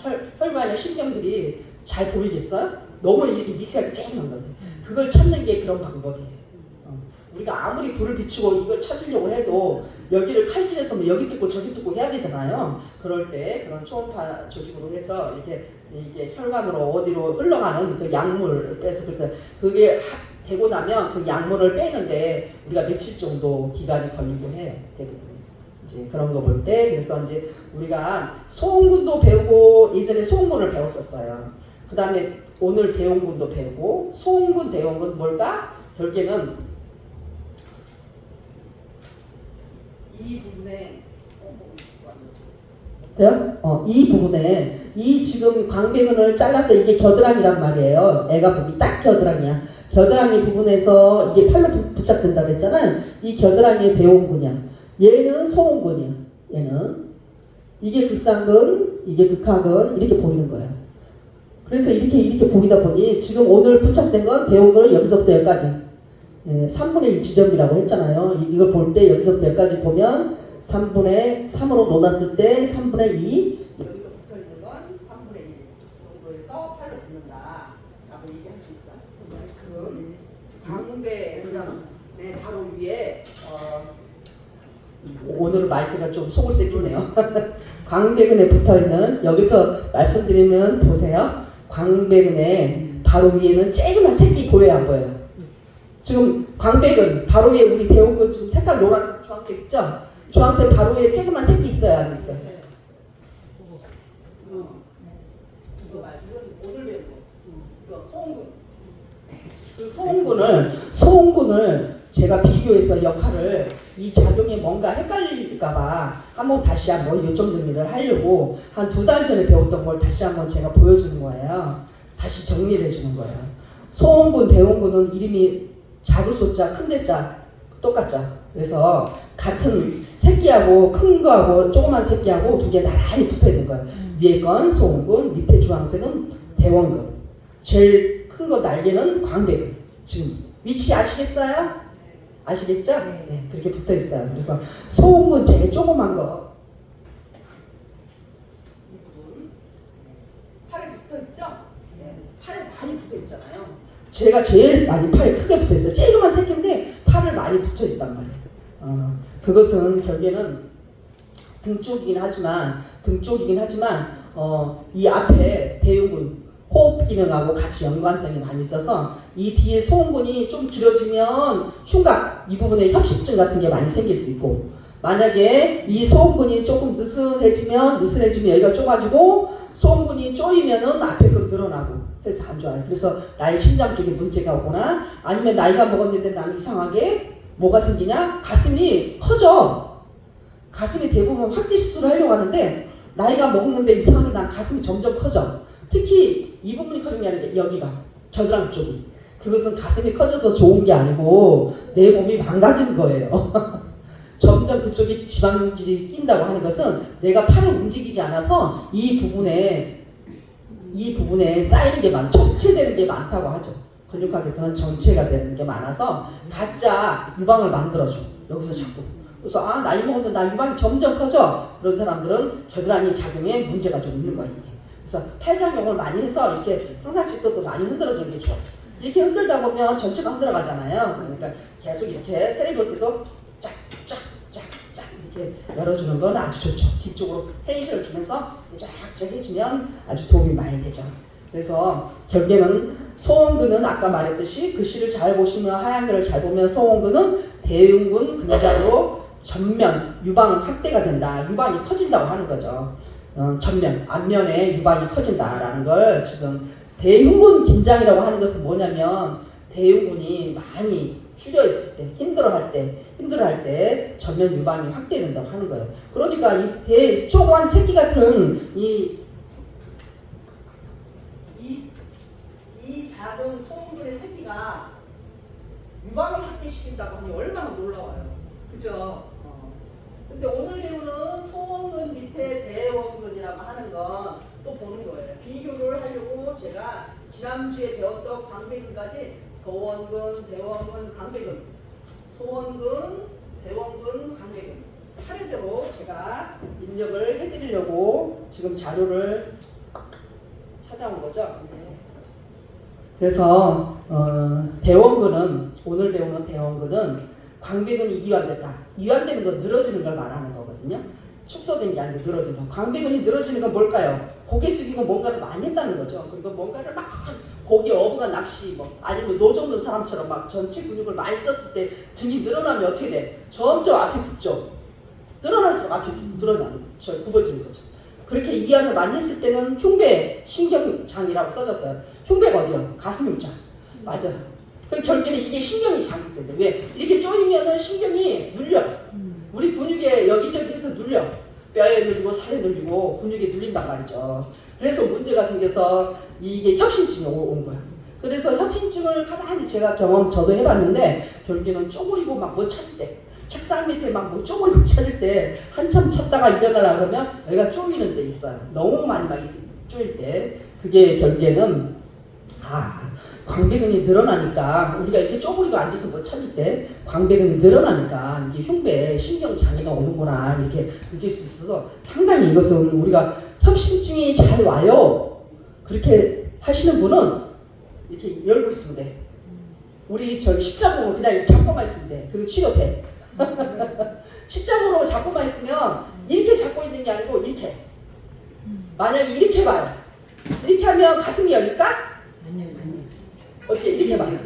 신경들이 잘 보이겠어요? 너무 이렇게 미세하게 쨍한 건데 그걸 찾는 게 그런 방법이에요. 우리가 아무리 불을 비추고 이걸 찾으려고 해도 여기를 칼질해서 뭐 여기 뜯고 저기 뜯고 해야 되잖아요. 그럴 때 그런 초음파 조직으로 해서 이게 혈관으로 어디로 흘러가는 그 약물을 빼서, 그래서 그게 되고 나면 그 약물을 빼는데 우리가 며칠 정도 기간이 걸리고 해요. 대부분. 이제 그런 거 볼 때, 그래서 이제 우리가 소음근도 배우고, 예전에 소음근을 배웠었어요. 그 다음에 오늘 대형근도 배우고, 소음근, 대형근 뭘까? 결국에는 이 부분에 이 부분에 이 지금 광배근을 잘라서 이게 겨드랑이란 말이에요. 애가 보기 딱 겨드랑이야. 겨드랑이 부분에서 이게 팔로 붙잡된다고 했잖아요. 이 겨드랑이의 대원근이야. 얘는 소원근이야. 얘는 이게 극상근, 이게 극하근 이렇게 보이는 거야. 그래서 이렇게 보이다 보니 지금 오늘 부착된 건 대원근은 여기서부터 여기까지. 3분의 1 지점이라고 했잖아요. 이걸 볼 때 여기서부터 여기까지 보면 3분의 3으로 놓았을 때 3분의 2, 여기서 붙어 있는 건 3분의 1 정도에서 팔로 붙는다 라고 얘기할 수 있어요. 그럼 광배 바로 위에 오늘은 마이크가 좀 속을 새기네요. 광배근에 붙어있는, 여기서 말씀드리면 보세요. 광배근에 바로 위에는 쬐그만 색이 보여요, 안 보여요? 지금 광배근 바로 위에 우리 대원근 지금 색깔 노란 주황색 있죠? 주황색 바로 위에 쬐그만 색이 있어요, 안 있어요? 이거 말고 이건 오늘 배운 거. 이거 소홍근. 그 소홍근을 제가 비교해서 역할을 이 작용에 뭔가 헷갈릴까봐 한번 다시 한번 요점 정리를 하려고 한 2달 전에 배웠던 걸 다시 한번 제가 보여주는 거예요. 다시 정리를 해주는 거예요. 소홍근, 대홍근은 이름이 작을 소자, 큰 대자 똑같죠. 그래서 같은 새끼하고 큰 거하고 조그만 새끼하고 두 개 나란히 붙어 있는 거예요. 위에 건 소홍근, 밑에 주황색은 대원근. 제일 큰 거 날개는 광배근. 지금 위치 아시겠어요? 아시겠죠? 네, 그렇게 붙어 있어요. 그래서 소홍근 제일 조그만 거. 이 부분 팔에 붙어 있죠? 네, 팔에 많이 붙어 있잖아요. 제가 제일 많이 팔에 크게 붙어 있어요. 쬐그만 새끼인데 팔을 많이 붙여 있단 말이에요. 그것은 결국에는 등 쪽이긴 하지만 이 앞에 대흉근 호흡 기능하고 같이 연관성이 많이 있어서 이 뒤에 소홍근이 좀 길어지면 흉곽 이 부분에 협식증 같은 게 많이 생길 수 있고, 만약에 이 소홍근이 조금 느슨해지면 여기가 좁아지고 소홍근이 쪼이면은 앞에 건 늘어나고 해서 안 좋아요. 그래서 나의 심장 쪽에 문제가 오거나 아니면 나이가 먹었는데 나는 이상하게 뭐가 생기냐? 가슴이 커져. 가슴이 대부분 확대 수술을 하려고 하는데 나이가 먹는데 이상하게 난 가슴이 점점 커져. 특히 이 부분이 커진 게 아니라 여기가 겨드랑이 쪽이. 그것은 가슴이 커져서 좋은 게 아니고 내 몸이 망가지는 거예요. 점점 그쪽이 지방질이 낀다고 하는 것은 내가 팔을 움직이지 않아서 이 부분에 쌓이는 게 정체되는 게 많다고 하죠. 근육학에서는 정체가 되는 게 많아서 가짜 유방을 만들어줘. 여기서 자꾸. 그래서 나이 먹었는데 나 유방이 점점 커져. 그런 사람들은 겨드랑이 작용에 문제가 좀 있는 거예요. 그래서 팔강용을 많이 해서 이렇게 평상시도 또 많이 흔들어주는 게 좋아요. 이렇게 흔들다 보면 전체가 흔들어가잖아요. 그러니까 계속 이렇게 때려볼 때도 쫙쫙쫙쫙 이렇게 열어주는 건 아주 좋죠. 뒤쪽으로 텐션을 주면서 쫙쫙 해주면 아주 도움이 많이 되죠. 그래서 결국에는 소홍근은 아까 말했듯이 글씨를 잘 보시면 하얀 글을 잘 보면 소홍근은 대흉근 근자로 전면 유방 확대가 된다. 유방이 커진다고 하는 거죠. 전면, 앞면에 유방이 커진다라는 걸 지금 대흉근 긴장이라고 하는 것은 뭐냐면 대흉근이 많이 줄여 있을 때, 힘들어할 때 전면 유방이 확대된다고 하는 거예요. 그러니까 이 조그만 새끼 같은 이 작은 소홍근의 새끼가 유방을 확대시킨다고 하니 얼마나 놀라워요. 그죠? 근데 오늘 배우는 소홍근 밑에 대원근이라고 하는 건 또 보는 거예요. 비교를 하려고 제가 지난주에 배웠던 광배근까지 소원근, 대원근, 광배근, 소원근, 대원근, 광배근 차례대로 제가 입력을 해드리려고 지금 자료를 찾아온 거죠. 그래서 대원근은 오늘 배우는 대원근은 광배근이 이완됐다. 이완되는 건 늘어지는 걸 말하는 거거든요. 축소된 게 아니고 늘어지는 거. 광배근이 늘어지는 건 뭘까요? 고개 숙이고 뭔가를 많이 했다는 거죠. 그리고 뭔가를 막 고기 어부가 낚시 아니면 노정든 사람처럼 막 전체 근육을 많이 썼을 때 등이 늘어나면 어떻게 돼? 점점 앞이 붙죠. 늘어날수록 앞이 늘어나는 거죠. 굽어지는 거죠. 그렇게 이완을 많이 했을 때는 흉배 신경장이라고 써졌어요. 흉배가 어디요? 가슴 있죠. 맞아. 그 결국에는 이게 신경이 자극된대. 왜? 이렇게 쪼이면은 신경이 눌려. 우리 근육에 여기저기에서 눌려. 뼈에 눌리고 살에 눌리고 근육에 눌린단 말이죠. 그래서 문제가 생겨서 이게 협심증이 온 거야. 그래서 협심증을 가만히 제가 저도 해봤는데 결국에는 쪼그리고 막 뭐 찾을 때 책상 밑에 막 뭐 쪼그리고 찾을 때 한참 찾다가 일어나려고 그러면 여기가 쪼이는 데 있어요. 너무 많이 쪼일 때 그게 결국에는 광배근이 늘어나니까 우리가 이렇게 쪼그리고 앉아서 뭐 찾을 때 광배근이 늘어나니까 이게 흉배에 신경장애가 오는구나 이렇게 느낄 수 있어서 상당히 이것은 우리가 협심증이 잘 와요. 그렇게 하시는 분은 이렇게 열고 있으면 돼. 우리 십자군은 그냥 잡고만 있으면 돼. 그거 치료돼. 십자으로 잡고만 있으면 이렇게 잡고 있는 게 아니고 이렇게. 만약에 이렇게 봐요. 이렇게 하면 가슴이 열릴까? 아니요. 어떻게 이렇게 봐요.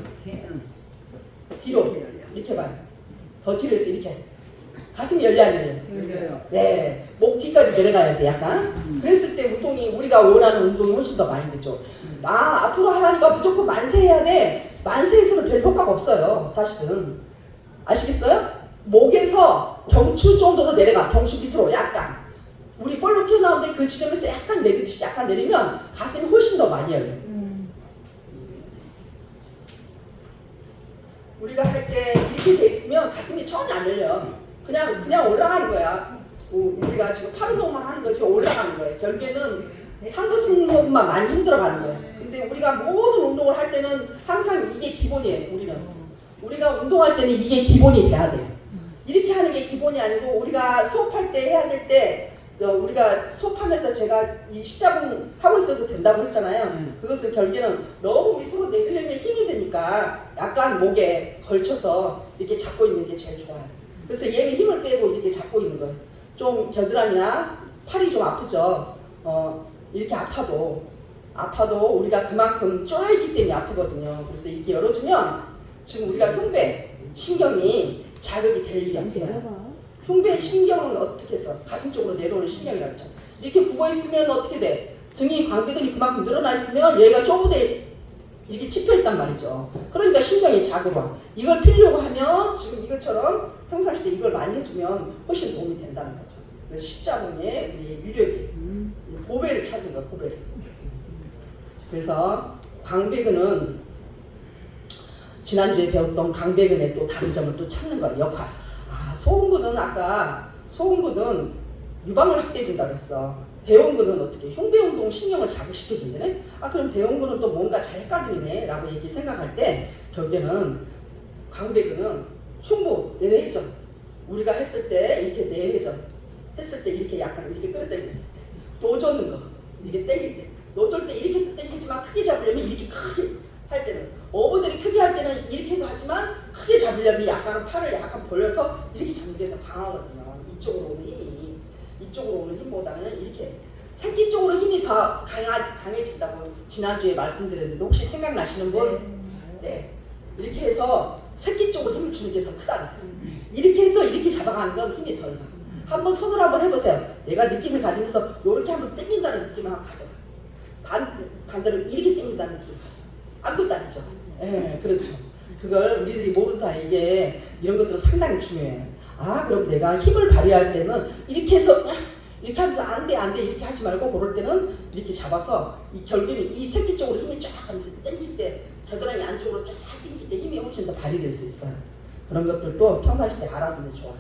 뒤로 이렇게 봐요. 더 뒤로 해서 이렇게. 가슴이 열려 안 열려요? 열려요. 네, 목 뒤까지 내려가야 돼 약간. 그랬을 때 운동이 우리가 원하는 운동이 훨씬 더 많이 되죠. 앞으로 하라니까 무조건 만세 해야 돼. 만세에서는 별 효과가 없어요 사실은. 아시겠어요? 목에서 경추 정도로 내려가. 경추 밑으로 약간. 우리 볼록 튀어나오는데 그 지점에서 약간 내리듯이 약간 내리면 가슴이 훨씬 더 많이 열려요. 우리가 할 때 이렇게 돼 있으면 가슴이 전혀 안 열려. 그냥 올라가는 거야. 우리가 지금 팔 운동만 하는 거지 올라가는 거예요. 결국에는 상부 승모근만 많이 힘들어가는 거예요. 근데 우리가 모든 운동을 할 때는 항상 이게 기본이에요. 우리가 운동할 때는 이게 기본이 돼야 돼요. 이렇게 하는 게 기본이 아니고 우리가 수업할 때 해야 될 때 우리가 수업하면서 제가 이 십자공 하고 있어도 된다고 했잖아요. 그것은 결국에는 너무 밑으로 내리려면 힘이 드니까 약간 목에 걸쳐서 이렇게 잡고 있는 게 제일 좋아요. 그래서 얘는 힘을 빼고 이렇게 잡고 있는 거예요. 좀 겨드랑이나 팔이 좀 아프죠. 이렇게 아파도 우리가 그만큼 쪼여있기 때문에 아프거든요. 그래서 이렇게 열어주면 지금 우리가 흉배 신경이 자극이 될 일이 없어요. 흉배 신경은 어떻게 해서 가슴 쪽으로 내려오는 신경이라고 했죠. 이렇게 굽어 있으면 어떻게 돼? 등이 광배근이 그만큼 늘어나 있으면 얘가 쪼부대 이렇게 찝혀 있단 말이죠. 그러니까 신경이 자극와 이걸 피려고 하면 지금 이것처럼 평상시 때 이걸 많이 해주면 훨씬 도움이 된다는 거죠. 그래서 십자군의 우리 유력이 보배를 찾는 거예요. 보배를. 그래서 광배근은 지난주에 배웠던 광배근의 또 다른 점을 또 찾는 거예요. 역할. 소음근은 유방을 확대해준다고 했어. 대원근은 어떻게? 흉배운동 신경을 자극시켜준다네? 그럼 대원근은 또 뭔가 잘 헷갈리네 라고 얘기 생각할 때 결국에는 광배근은 흉부 내외회전. 우리가 했을 때 이렇게 내회전 했을 때 이렇게 약간 이렇게 끌어당겼을 때 노젓는 거 이렇게 당길 때 노절 때 이렇게 당기지만 크게 잡으려면 이렇게 크게 할 때는 어부들이 크게 할 때는 이렇게도 하지만 크게 잡으려면 약간 팔을 약간 벌려서 이렇게 잡는 게 더 강하거든요. 이쪽으로 오는 힘보다는 이렇게 새끼 쪽으로 힘이 더 강해진다고 지난주에 말씀드렸는데 혹시 생각나시는 분? 네. 이렇게 해서 새끼 쪽으로 힘을 주는 게 더 크다. 이렇게 해서 이렇게 잡아가는 건 힘이 덜 나. 한번 손으로 한번 해보세요. 내가 느낌을 가지면서 이렇게 한번 당긴다는 느낌을 한번 가져봐. 반대로 이렇게 당긴다는 느낌. 아무것도 아니죠. 네, 그렇죠. 그걸 우리들이 모르는 사이에 이런 것들은 상당히 중요해요. 그럼 내가 힘을 발휘할 때는 이렇게 해서 이렇게 하면서 안 돼 이렇게 하지 말고 그럴 때는 이렇게 잡아서 결국에는 이 새끼 쪽으로 힘이 쫙 하면서 당길 때 겨드랑이 안쪽으로 쫙 당길 때 힘이 훨씬 더 발휘될 수 있어요. 그런 것들도 평상시 때 알아두면 좋아요.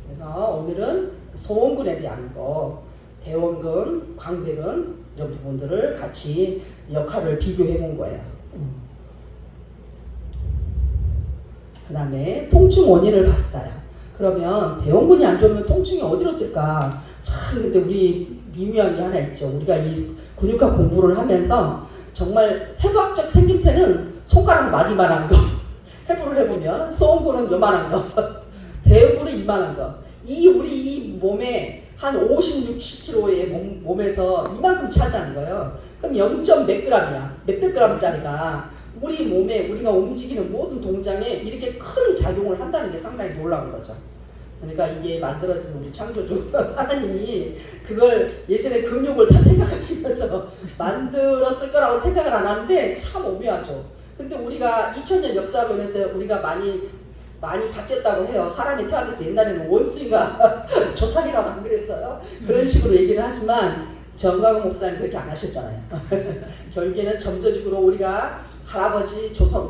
그래서 오늘은 소원근에 대한 거, 대원근, 광배근 이런 부분들을 같이 역할을 비교해 본 거예요. 그 다음에 통증 원인을 봤어요. 그러면 대원근이 안 좋으면 통증이 어디로 뜰까? 참 근데 우리 미묘한 게 하나 있죠. 우리가 이 근육학 공부를 하면서 정말 해부학적 생김새는 손가락 마디만한 거 해부를 해보면 소원근은 요만한 거 대원근은 이만한 거 우리 이 몸에 한 50, 60kg의 몸에서 이만큼 차지하는 거예요. 그럼 0. 몇 g이야. 몇백 g짜리가 우리 몸에 우리가 움직이는 모든 동작에 이렇게 큰 작용을 한다는 게 상당히 놀라운 거죠. 그러니까 이게 만들어진 우리 창조주 하나님이 그걸 예전에 근육을 다 생각하시면서 만들었을 거라고 생각을 안 하는데 참 오묘하죠. 근데 우리가 2000년 역사변에서 우리가 많이 바뀌었다고 해요. 사람이 태어나서 옛날에는 원수인가 조상이라고 안 그랬어요. 그런 식으로 얘기를 하지만 정광훈 목사님 그렇게 안 하셨잖아요. 결국에는 점저직으로 우리가 할아버지 조선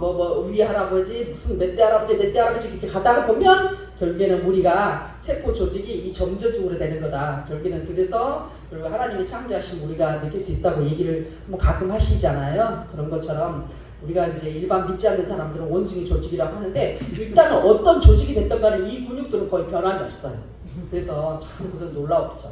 위 할아버지 무슨 몇 대 할아버지 이렇게 가다가 보면 결국에는 우리가 세포 조직이 이 점저직으로 되는 거다. 결국에는 그래서 그리고 하나님이 창조하신 우리가 느낄 수 있다고 얘기를 뭐 가끔 하시잖아요. 그런 것처럼 우리가 이제 일반 믿지 않는 사람들은 원숭이 조직이라고 하는데 일단은 어떤 조직이 됐던 간에 이 근육들은 거의 변함이 없어요. 그래서 참 그건 놀라웠죠.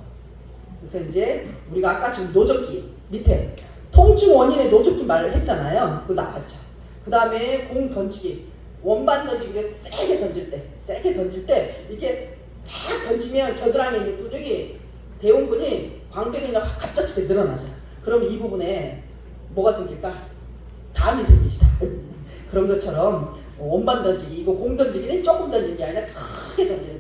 그래서 이제 우리가 아까 지금 노젓기 밑에 통증 원인의 노젓기 말을 했잖아요. 그거 나왔죠. 그 다음에 공 던지기 원반 던지기 세게 던질 때 이렇게 팍 던지면 겨드랑이에 있는 근육이 대원근이 광배근이랑 확 갑작스럽게 늘어나잖아. 그럼 이 부분에 뭐가 생길까? 담이 생기시다. 그런 것처럼 원반 던지기, 이거 공 던지기는 조금 던지는 게 아니라 크게 던지는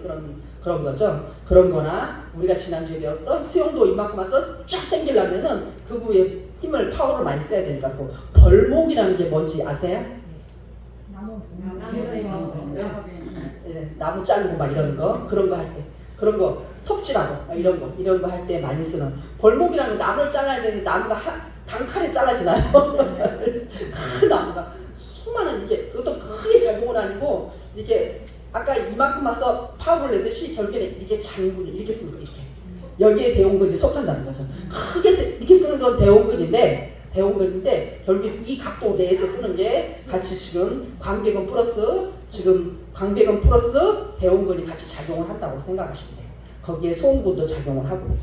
그런 거죠. 그런 거나 우리가 지난주에 배웠던 수영도 이만큼 와서 쫙 당기려면은 그 부위에 힘을, 파워를 많이 써야 되니까. 또 벌목이라는 게 뭔지 아세요? 나무 자르고 막 이런 거, 그런 거 할 때, 그런 거 톱질하고 이런 거 할 때 많이 쓰는 벌목이라는 건 나무를 잘라야 되는데 나무가 단칼에 잘라지나요? 큰 나무가 수많은 이게 그것도 크게 작용을 아니고 이렇게 아까 이만큼 와서 파워를 내듯이 결국에는 이게 장군을 이렇게 쓰는 거 이렇게 여기에 대원근이 속한다는 거죠. 크게 이렇게 쓰는 건 대원근인데 결국 이 각도 내에서 쓰는 게 같이 지금 광배근 플러스 대원근이 같이 작용을 한다고 생각하시면 돼요. 거기에 소음근도 작용을 하고.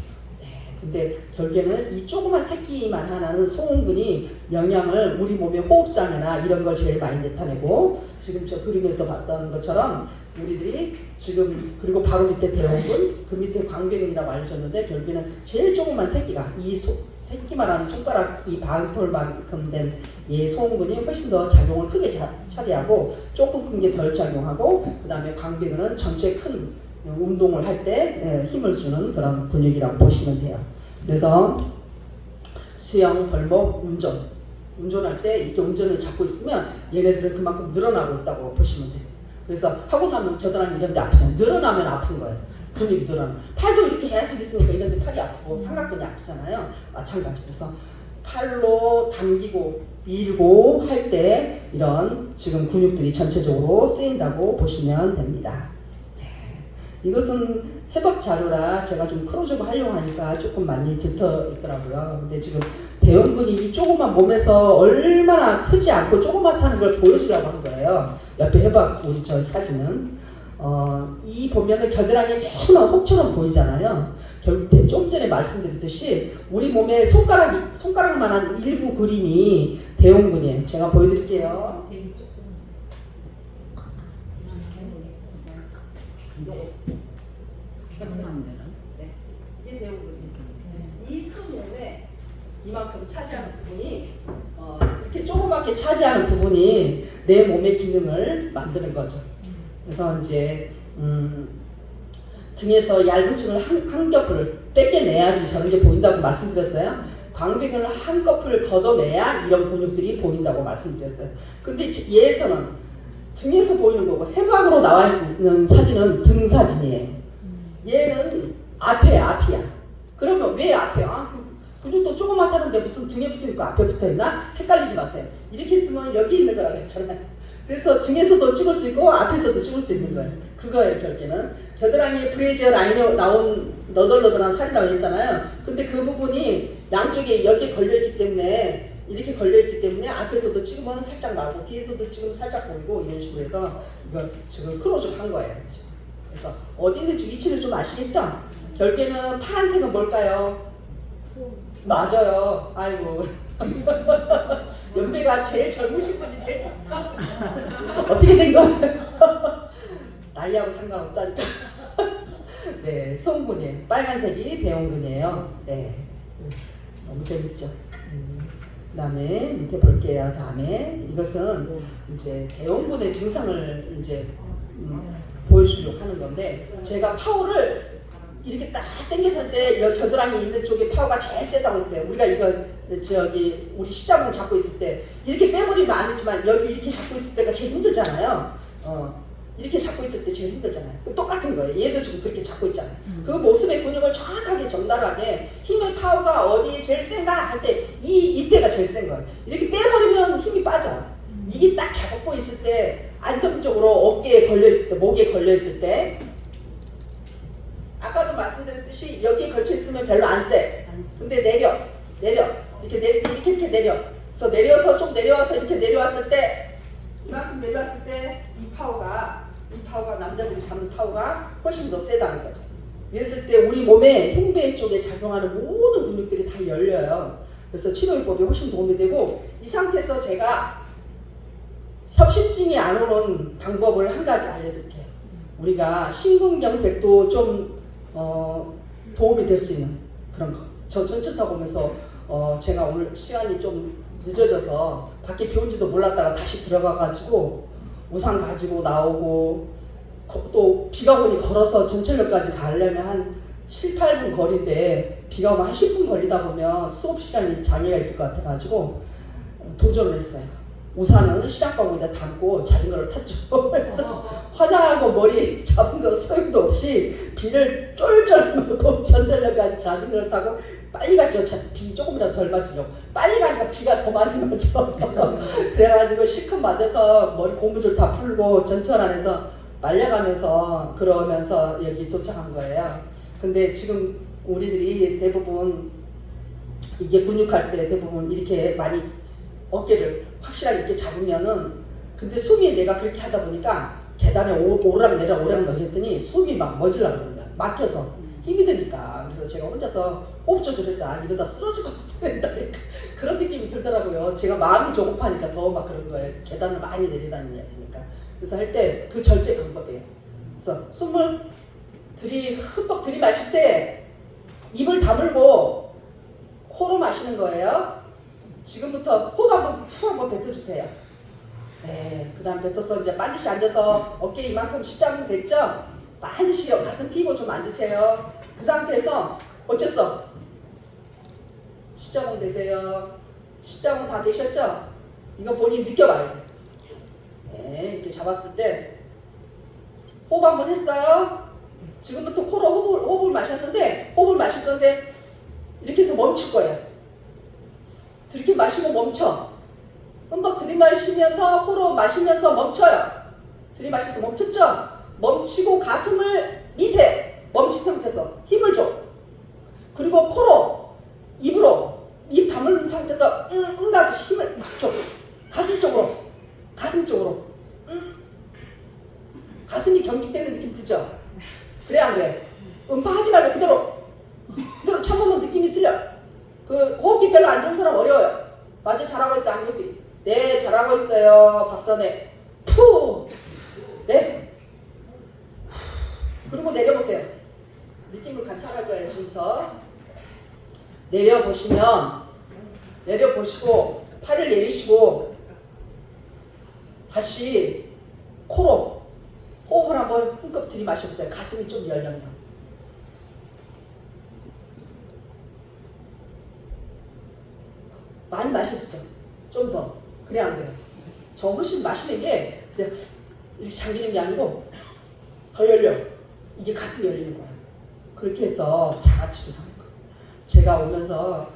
근데 결국에는 이 조그만 새끼만 하나는 소음근이 영향을 우리 몸의 호흡장애나 이런 걸 제일 많이 나타내고, 지금 저 그림에서 봤던 것처럼 우리들이 지금, 그리고 바로 밑에 대원근, 그 밑에 광배근이라고 알려줬는데, 결국에는 제일 조그만 새끼가 새끼만 한 손가락 이 방울만큼 된 이 소음근이 훨씬 더 작용을 크게 차지하고, 조금 큰 게 덜 작용하고, 그 다음에 광배근은 전체 큰 운동을 할 때 힘을 주는 그런 근육이라고 보시면 돼요. 그래서 수영, 벌목, 운전할 때 이렇게 운전을 잡고 있으면 얘네들은 그만큼 늘어나고 있다고 보시면 돼요. 그래서 하고 나면 겨드랑이 이런 데 아프잖아요. 늘어나면 아픈 거예요. 근육이 늘어나면. 팔도 이렇게 계속 있으니까 이런 데 팔이 아프고 삼각근이 아프잖아요. 마찬가지. 그래서 팔로 당기고 밀고 할 때 이런 지금 근육들이 전체적으로 쓰인다고 보시면 됩니다. 이것은 해박 자료라 제가 좀 크로즈업 하려고 하니까 조금 많이 들떠 있더라고요. 근데 지금 대원근이 이 조그만 몸에서 얼마나 크지 않고 조그맣다는 걸 보여주려고 한 거예요. 옆에 해박 우리 저 사진은 이 보면은 겨드랑이에 조그만 혹처럼 보이잖아요. 결국 좀 전에 말씀드렸듯이 우리 몸에 손가락만한 일부 그림이 대원근이에요. 제가 보여드릴게요. 이게 대원근입니다. 이 큰 몸에 이만큼 차지하는 부분이 이렇게 조그맣게 차지하는 부분이 내 몸의 기능을 만드는 거죠. 그래서 이제 등에서 얇은 층을 한 겹을 뺏겨내야지 저런 게 보인다고 말씀드렸어요. 광배근을 한꺼풀 걷어내야 이런 근육들이 보인다고 말씀드렸어요. 근데 얘에서는 등에서 보이는 거고, 해박으로 나와 있는 사진은 등 사진이에요. 얘는 앞이야. 그러면 왜 앞이야? 근육도 조그맣다는데 무슨 등에 붙어있고 앞에 붙어있나? 헷갈리지 마세요. 이렇게 쓰면 여기 있는 거라고 했잖아요. 그래서 등에서도 찍을 수 있고 앞에서도 찍을 수 있는 거예요. 그거예요. 결국에는 겨드랑이에 브레이저 라인에 나온 너덜너덜한 살이 나와 있잖아요. 근데 그 부분이 양쪽에 여기에 걸려있기 때문에, 이렇게 걸려있기 때문에 앞에서도 찍으면 살짝 나오고 뒤에서도 찍으면 살짝 보이고, 이런 식으로 해서 이거 지금 크로즈업 한 거예요. 그래서 어디 있는지 위치를 좀 아시겠죠? 결국에는 파란색은 뭘까요? 맞아요. 아이고. 연배가 제일 젊으신 분이 제일 어떻게 된 거예요? 나이하고 상관없다니까. 네, 소음근이에요. 빨간색이 대원근이에요. 네, 너무 재밌죠. 그 다음에 밑에 볼게요. 다음에 이것은 이제 대원근의 증상을 이제 보여주려고 하는 건데, 제가 파워를 이렇게 딱 당겼을 때 여기 겨드랑이 있는 쪽에 파워가 제일 세다고 했어요. 우리가 이거 우리 십자군 잡고 있을 때 이렇게 빼버리면 안 되지만 여기 이렇게 잡고 있을 때가 제일 힘들잖아요. 이렇게 잡고 있을 때 제일 힘들잖아요. 똑같은 거예요. 얘도 지금 그렇게 잡고 있잖아요. 그 모습의 근육을 정확하게 적나라하게 힘의 파워가 어디에 제일 센가 할 때 이때가 제일 센 거예요. 이렇게 빼버리면 힘이 빠져. 이게 딱 잡고 있을 때, 안정적으로 어깨에 걸려있을 때, 목에 걸려있을 때, 아까도 말씀드렸듯이 여기에 걸쳐있으면 별로 안 세. 근데 내려. 이렇게 내려. 그래서 내려서 좀 내려와서 이렇게 내려왔을 때, 이만큼 내려왔을 때 이 파워가 남자들이 잡는 파워가 훨씬 더 세다는 거죠. 이랬을 때 우리 몸의 흉배 쪽에 작용하는 모든 근육들이 다 열려요. 그래서 치료요법이 훨씬 도움이 되고, 이 상태에서 제가 협심증이 안 오는 방법을 한 가지 알려드릴게요. 우리가 심근경색도 좀 도움이 될 수 있는 그런 거. 저 전철 타고 오면서 제가 오늘 시간이 좀 늦어져서 밖에 비 온지도 몰랐다가 다시 들어가가지고 우산 가지고 나오고 또 비가 오니 걸어서 전철역까지 가려면 한 7, 8분 거리인데 비가 오면 한 10분 걸리다 보면 수업 시간이 장애가 있을 것 같아가지고 도전을 했어요. 우산은 시작방울에다 담고 자전거를 탔죠. 그래서 화장하고 머리 잡은 거 소용도 없이 비를 쫄쫄 넣고 전철역까지 자전거를 타고 빨리 갔죠. 비 조금이라도 덜 맞으려고. 빨리 가니까 비가 더 많이 맞죠. 그래가지고 실컷 맞아서 머리 고무줄 다 풀고 전철 안에서 말려가면서 그러면서 여기 도착한 거예요. 근데 지금 우리들이 대부분 이게 근육할 때 대부분 이렇게 많이 어깨를 확실하게 이렇게 잡으면은 근데 숨이 내가 그렇게 하다 보니까 계단에 오르락 내리락 했더니 숨이 막 멎으려고 그러는 거야. 막혀서 힘이 드니까. 그래서 제가 혼자서 호흡 조절해서 아 이러다 쓰러질 것 같다 그런 느낌이 들더라고요. 제가 마음이 조급하니까 더 막 그런 거예요. 계단을 많이 내려다니니까. 그래서 할 때 그 절제 방법이에요. 그래서 숨을 흠뻑 들이마실 때 입을 다물고 코로 마시는 거예요. 지금부터 호흡 한번 뱉어주세요. 네, 그 다음 뱉어서 이제 반드시 앉아서 어깨 이만큼 십자군 됐죠? 반드시 가슴 피고 좀 앉으세요. 그 상태에서 어쨌어? 십자군 되세요. 십자군 다 되셨죠? 이거 본인 느껴봐요. 네, 이렇게 잡았을 때 호흡 한번 했어요. 지금부터 코로 호흡을 마셨는데 호흡을 마실 건데 이렇게 해서 멈출 거예요. 이렇게 마시고 멈춰. 흠뻑 들이마시면서 코로 마시면서 멈춰요. 들이마셔서 멈췄죠? 멈추고 가슴을 미세요. 멈춘 상태에서 힘을 줘. 그리고 코로 입으로 입 다물는 상태에서 응가지 힘을 딱 줘. 가슴 쪽으로 가슴이 경직되는 느낌 들죠? 그래 안 그래? 음파하지 말고 그대로 참으면 느낌이 틀려. 그 호흡기 별로 안 좋은 사람 어려워요. 맞아, 잘하고 있어. 안경수. 네, 잘하고 있어요. 박사네. 푸. 네. 그리고 내려보세요. 느낌을 관찰할 거예요. 지금부터 내려보시고 팔을 내리시고 다시 코로 호흡을 한번 흠뻑 들이마셔보세요. 가슴이 좀 열렸나. 많이 마셔지죠? 좀 더. 그래 안 그래요? 저 훨씬 마시는 게 그냥 이렇게 잠기는 게 아니고 더 열려. 이게 가슴이 열리는 거야. 그렇게 해서 자아치를 하는 거야. 제가 오면서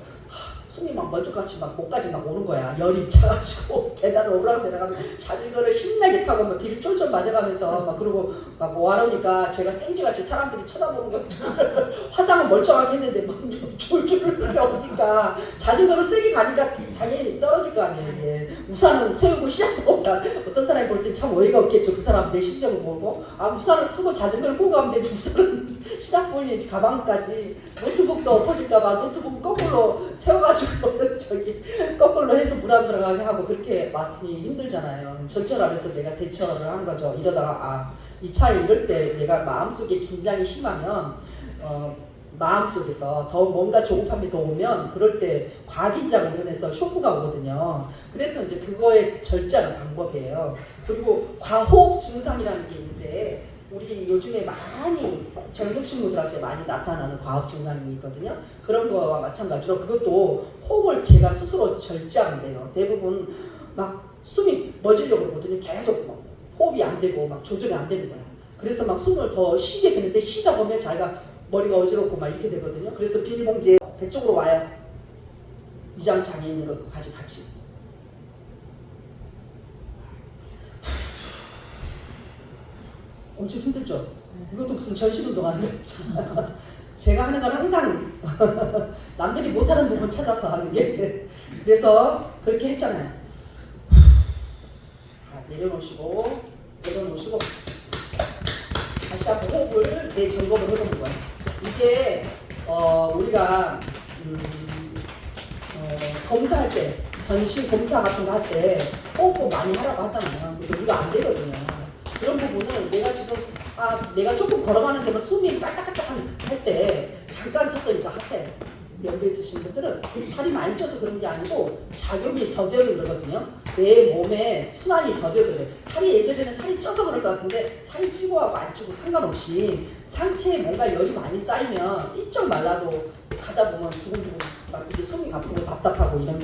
숨이 막 먼저같이 막 목까지 막 오는 거야. 열이 차가지고 계단을 오르락 내려가면 자전거를 신나게 타고 막 비를 쫄쫄 맞아가면서 막 그러고 막 모아놓으니까 제가 생쥐같이 사람들이 쳐다보는 거 화장은 멀쩡하게 했는데 막 줄줄 어디가 자전거를 세게 가니까 당연히 떨어질 거 아니에요. 이게. 우산은 세우고 시작하니까 어떤 사람이 볼 때 참 어이가 없겠죠. 그 사람 내 심정을 보고 우산을 쓰고 자전거를 끌고 가면 되지. 우산은 시작 보이니 가방까지 노트북도 엎어질까봐 노트북 거꾸로 세워가지고 저기 거꾸로 해서 물 안 들어가게 하고 그렇게 왔으니 힘들잖아요. 전철 안에서 내가 대처를 하는 거죠. 이러다가 이 차에 이럴 때 내가 마음속에 긴장이 심하면 마음속에서 더 뭔가 조급함이 더 오면 그럴 때 과긴장을 인해서 쇼크가 오거든요. 그래서 이제 그거에 절제하는 방법이에요. 그리고 과호흡 증상이라는 게 있는데 우리 요즘에 많이 젊은 친구들한테 많이 나타나는 과ho흡 증상이 있거든요. 그런 거와 마찬가지로 그것도 호흡을 제가 스스로 절제하면 돼요. 대부분 막 숨이 멎으려고 그러거든요. 계속 막 호흡이 안 되고 막 조절이 안 되는 거야. 그래서 막 숨을 더 쉬게 되는데 쉬다 보면 자기가 머리가 어지럽고 막 이렇게 되거든요. 그래서 비닐봉지에 배 쪽으로 와요. 위장장애 있는 것까지 같이. 엄청 힘들죠? 이것도 무슨 전신운동 하는 거죠. 제가 하는 건 항상 남들이 못하는 부분 찾아서 하는 게 그래서 그렇게 했잖아요. 내려놓으시고 다시 한번 호흡을 내 점검을 해보는 거예요. 이게 우리가 검사할 때 전신 검사 같은 거 할 때 호흡 많이 하라고 하잖아요. 근데 우리가 안 되거든요. 그런 부분은 내가 지금 내가 조금 걸어가는 데만 숨이 깔딱깔딱 할 때 잠깐 서서 이거 하세요. 연배 있으신 분들은 살이 많이 쪄서 그런 게 아니고 작용이 더뎌서 그러거든요. 내 몸에 순환이 더뎌서 그래. 살이 예전에는 살이 쪄서 그럴 것 같은데 살이 찌고 하고 안 찌고 상관없이 상체에 뭔가 열이 많이 쌓이면 삐쩍 말라도 가다 보면 두근두근 막 이게 숨이 가쁘고 답답하고 이런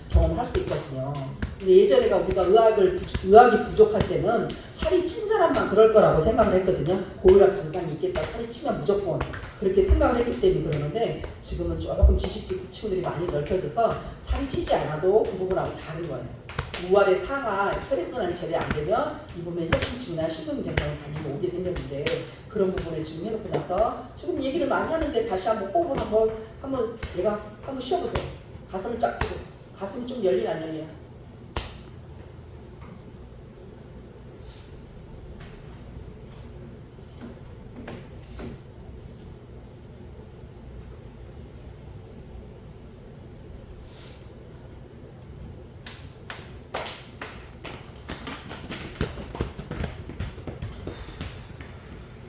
경험할 수 있거든요. 근데 예전에가 우리가 의학이 부족할 때는 살이 찐 사람만 그럴 거라고 생각을 했거든요. 고혈압 증상이 있겠다. 살이 찌면 무조건 그렇게 생각을 했기 때문에 그러는데 지금은 조금 지식층들이 많이 넓혀져서 살이 찌지 않아도 그 부분하고 다른 거예요. 우아래 상하 혈액순환이 제대로 안 되면 이 부분에 협심증이나 식은경색이 다니고 오게 생겼는데 그런 부분에 지금 해놓고 나서 지금 얘기를 많이 하는데 다시 한번 호흡을 한번 얘가 한번 쉬어보세요. 가슴을 쫙 펴고 가슴이 좀 열리나 안 열리나.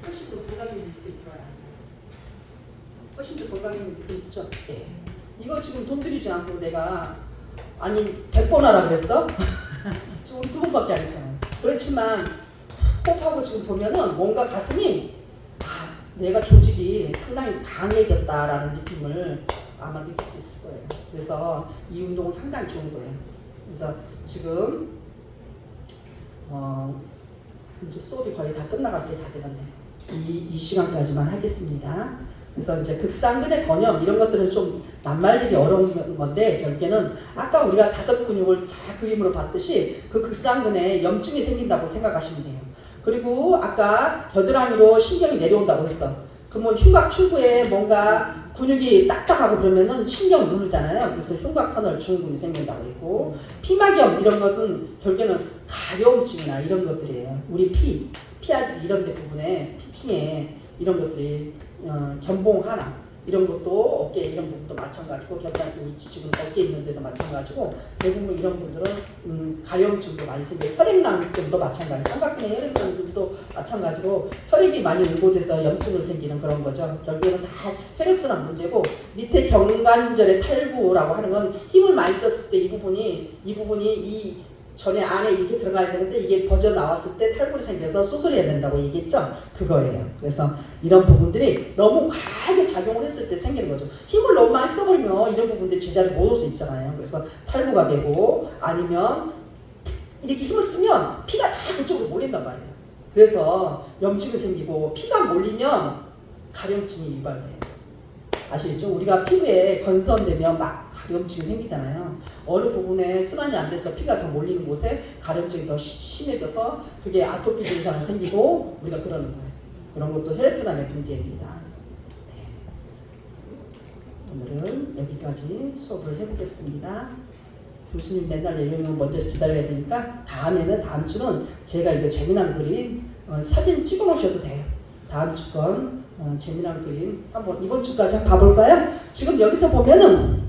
훨씬 더 건강이 느껴져요. 훨씬 더 건강이 느껴지죠? 예. 이거 지금 돈 들이지 않고 내가 아니 100번 하라 그랬어? 지금 우리 2번밖에 안 했잖아. 그렇지만 호흡하고 지금 보면은 뭔가 가슴이 내가 조직이 상당히 강해졌다라는 느낌을 아마 느낄 수 있을 거예요. 그래서 이 운동은 상당히 좋은 거예요. 그래서 지금 이제 수업이 거의 다 끝나갈 때 다 되겠네요. 이 시간까지만 하겠습니다. 그래서 이제 극상근의 건염 이런 것들은 좀 낱말리기 어려운 건데 결국에는 아까 우리가 5 근육을 다 그림으로 봤듯이 그 극상근에 염증이 생긴다고 생각하시면 돼요. 그리고 아까 겨드랑이로 신경이 내려온다고 했어. 그러면 흉곽 출구에 뭔가 근육이 딱딱하고 그러면은 신경 누르잖아요. 그래서 흉곽 터널 증후군이 생긴다고 했고 피막염 이런 것은 결국에는 가려움증이나 이런 것들이에요. 우리 피하지 이런 데 부분에 피층에 이런 것들이 견봉 하나 이런 것도 어깨 이런 부분도 마찬가지고 겨드랑이 지금 어깨 있는 데도 마찬가지고 대부분 이런 분들은 가염증도 많이 생겨요. 혈액낭증도 마찬가지. 삼각근의 혈액낭증도 마찬가지로 혈액이 많이 응고돼서 염증을 생기는 그런 거죠. 결국에는 다 혈액순환 문제고 밑에 경관절의 탈구라고 하는 건 힘을 많이 썼을 때 이 부분이 이 전에 안에 이렇게 들어가야 되는데 이게 번져 나왔을 때 탈구가 생겨서 수술해야 된다고 얘기했죠? 그거예요. 그래서 이런 부분들이 너무 과하게 작용을 했을 때 생기는 거죠. 힘을 너무 많이 써버리면 이런 부분들이 제자리 못 올 수 있잖아요. 그래서 탈구가 되고 아니면 이렇게 힘을 쓰면 피가 다 그쪽으로 몰린단 말이에요. 그래서 염증이 생기고 피가 몰리면 가려움증이 유발돼요. 아시겠죠? 우리가 피부에 건선되면 막 가려움증이 생기잖아요. 어느 부분에 순환이 안 돼서 피가 더 몰리는 곳에 가려움증이 더 심해져서 그게 아토피 증상이 생기고 우리가 그러는 거예요. 그런 것도 혈액순환의 문제입니다. 네. 오늘은 여기까지 수업을 해보겠습니다. 교수님 맨날 내려오면 먼저 기다려야 되니까 다음 주는 제가 이거 재미난 그림 사진 찍어 놓으셔도 돼요. 다음 주 건 재미난 그림 한번 이번 주까지 한번 봐볼까요? 지금 여기서 보면은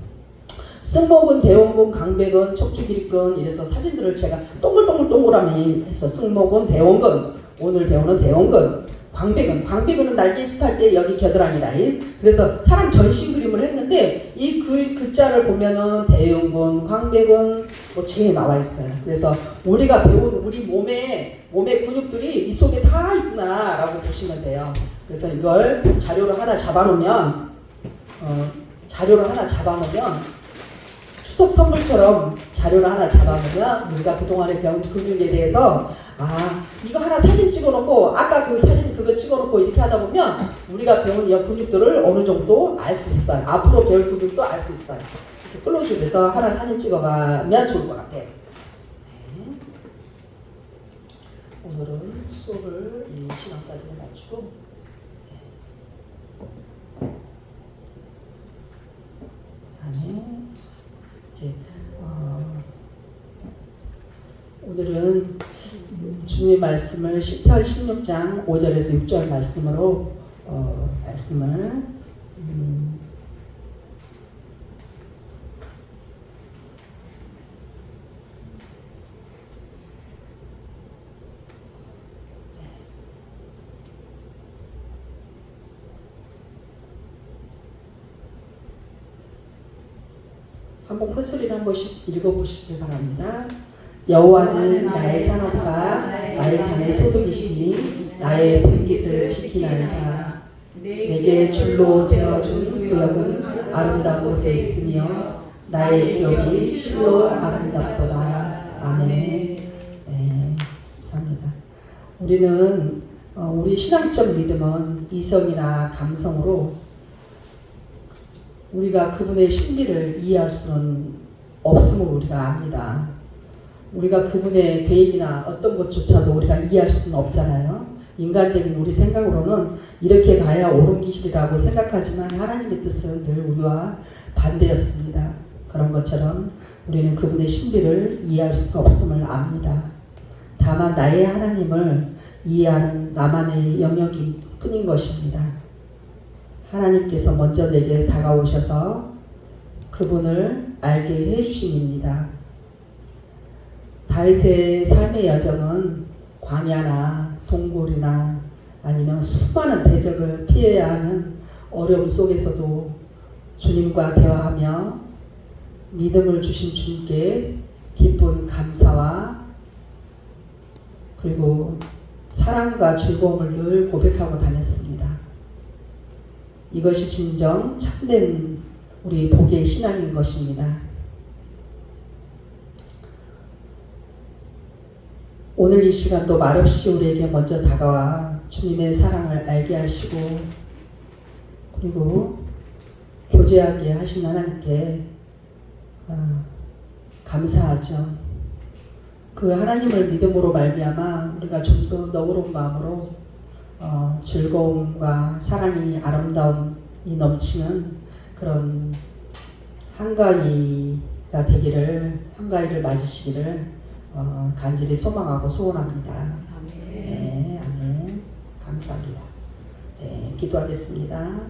승모근, 대원근, 강배근, 척추기립근 이래서 사진들을 제가 동글동글동그라미 해서 승모근, 대원근 오늘 배우는 대원근, 광배근은 날개짓 할 때 여기 겨드랑이 라인 그래서 사람 전신 그림을 했는데 이 글자를 보면은 대원근, 광배근 뭐 책에 나와 있어요. 그래서 우리가 배운 우리 몸의 근육들이 이 속에 다 있구나라고 보시면 돼요. 그래서 이걸 자료로 하나 잡아놓으면 추석 선물처럼 자료를 하나 잡아놓으면 우리가 그동안에 배운 근육에 대해서 이거 하나 사진 찍어놓고 아까 그 사진 그거 찍어놓고 이렇게 하다 보면 우리가 배운 이 근육들을 어느 정도 알 수 있어요. 앞으로 배울 근육도 알 수 있어요. 그래서 클로즈에서 하나 사진 찍어가면 좋을 것 같아요. 네. 오늘은 수업을 이 시간까지는 마치고 다음에 이제 오늘은 주의 말씀을 시편 16장 5절에서 6절 말씀으로 말씀을 한번 큰 소리로 한 번씩 읽어보시길 바랍니다. 여호와는 나의 산업과 나의 잔의 소득이시니 나의 분깃을 지키나이다. 내게 줄로 재어준 구역은 아름다운 곳에 있으며 나의 기업이 실로 아름답도다. 아멘. 네, 감사합니다. 우리는 우리 신앙적 믿음은 이성이나 감성으로 우리가 그분의 신비를 이해할 수는 없음을 우리가 압니다. 우리가 그분의 계획이나 어떤 것조차도 우리가 이해할 수는 없잖아요. 인간적인 우리 생각으로는 이렇게 가야 옳은 길이라고 생각하지만 하나님의 뜻은 늘 우리와 반대였습니다. 그런 것처럼 우리는 그분의 신비를 이해할 수 없음을 압니다. 다만 나의 하나님을 이해하는 나만의 영역이 뿐인 것입니다. 하나님께서 먼저 내게 다가오셔서 그분을 알게 해주심입니다. 다윗의 삶의 여정은 광야나 동굴이나 아니면 수많은 대적을 피해야 하는 어려움 속에서도 주님과 대화하며 믿음을 주신 주님께 기쁜 감사와 그리고 사랑과 즐거움을 늘 고백하고 다녔습니다. 이것이 진정 참된 우리 복의 신앙인 것입니다. 오늘 이 시간도 말없이 우리에게 먼저 다가와 주님의 사랑을 알게 하시고 그리고 교제하게 하신 하나님께 감사하죠. 그 하나님을 믿음으로 말미암아 우리가 좀 더 너그러운 마음으로 즐거움과 사랑이 아름다움이 넘치는 그런 한가위가 되기를 한가위를 맞으시기를 간절히 소망하고 소원합니다. 네, 아멘. 감사합니다. 네, 기도하겠습니다.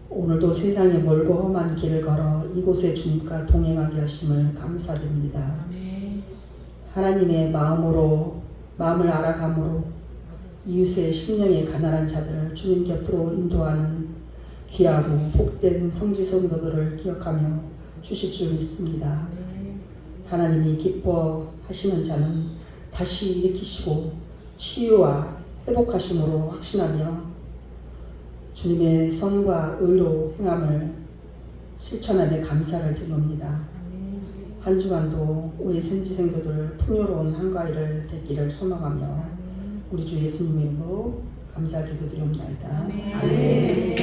오늘도 세상의 멀고 험한 길을 걸어 이곳에 주님과 동행하게 하심을 감사드립니다. 하나님의 마음을 알아감으로 이웃의 심령에 가난한 자들을 주님 곁으로 인도하는 귀하고 복된 성지 성도들을 기억하며 주실 줄 믿습니다. 하나님이 기뻐하시는 자는 다시 일으키시고 치유와 회복하심으로 확신하며 주님의 선과 의로 행함을 실천하며 감사를 드립니다. 한 주간도 우리 생지생도들 풍요로운 한가위를 되기를 소망하며 우리 주 예수님 이름으로 감사 기도드립니다. 아멘.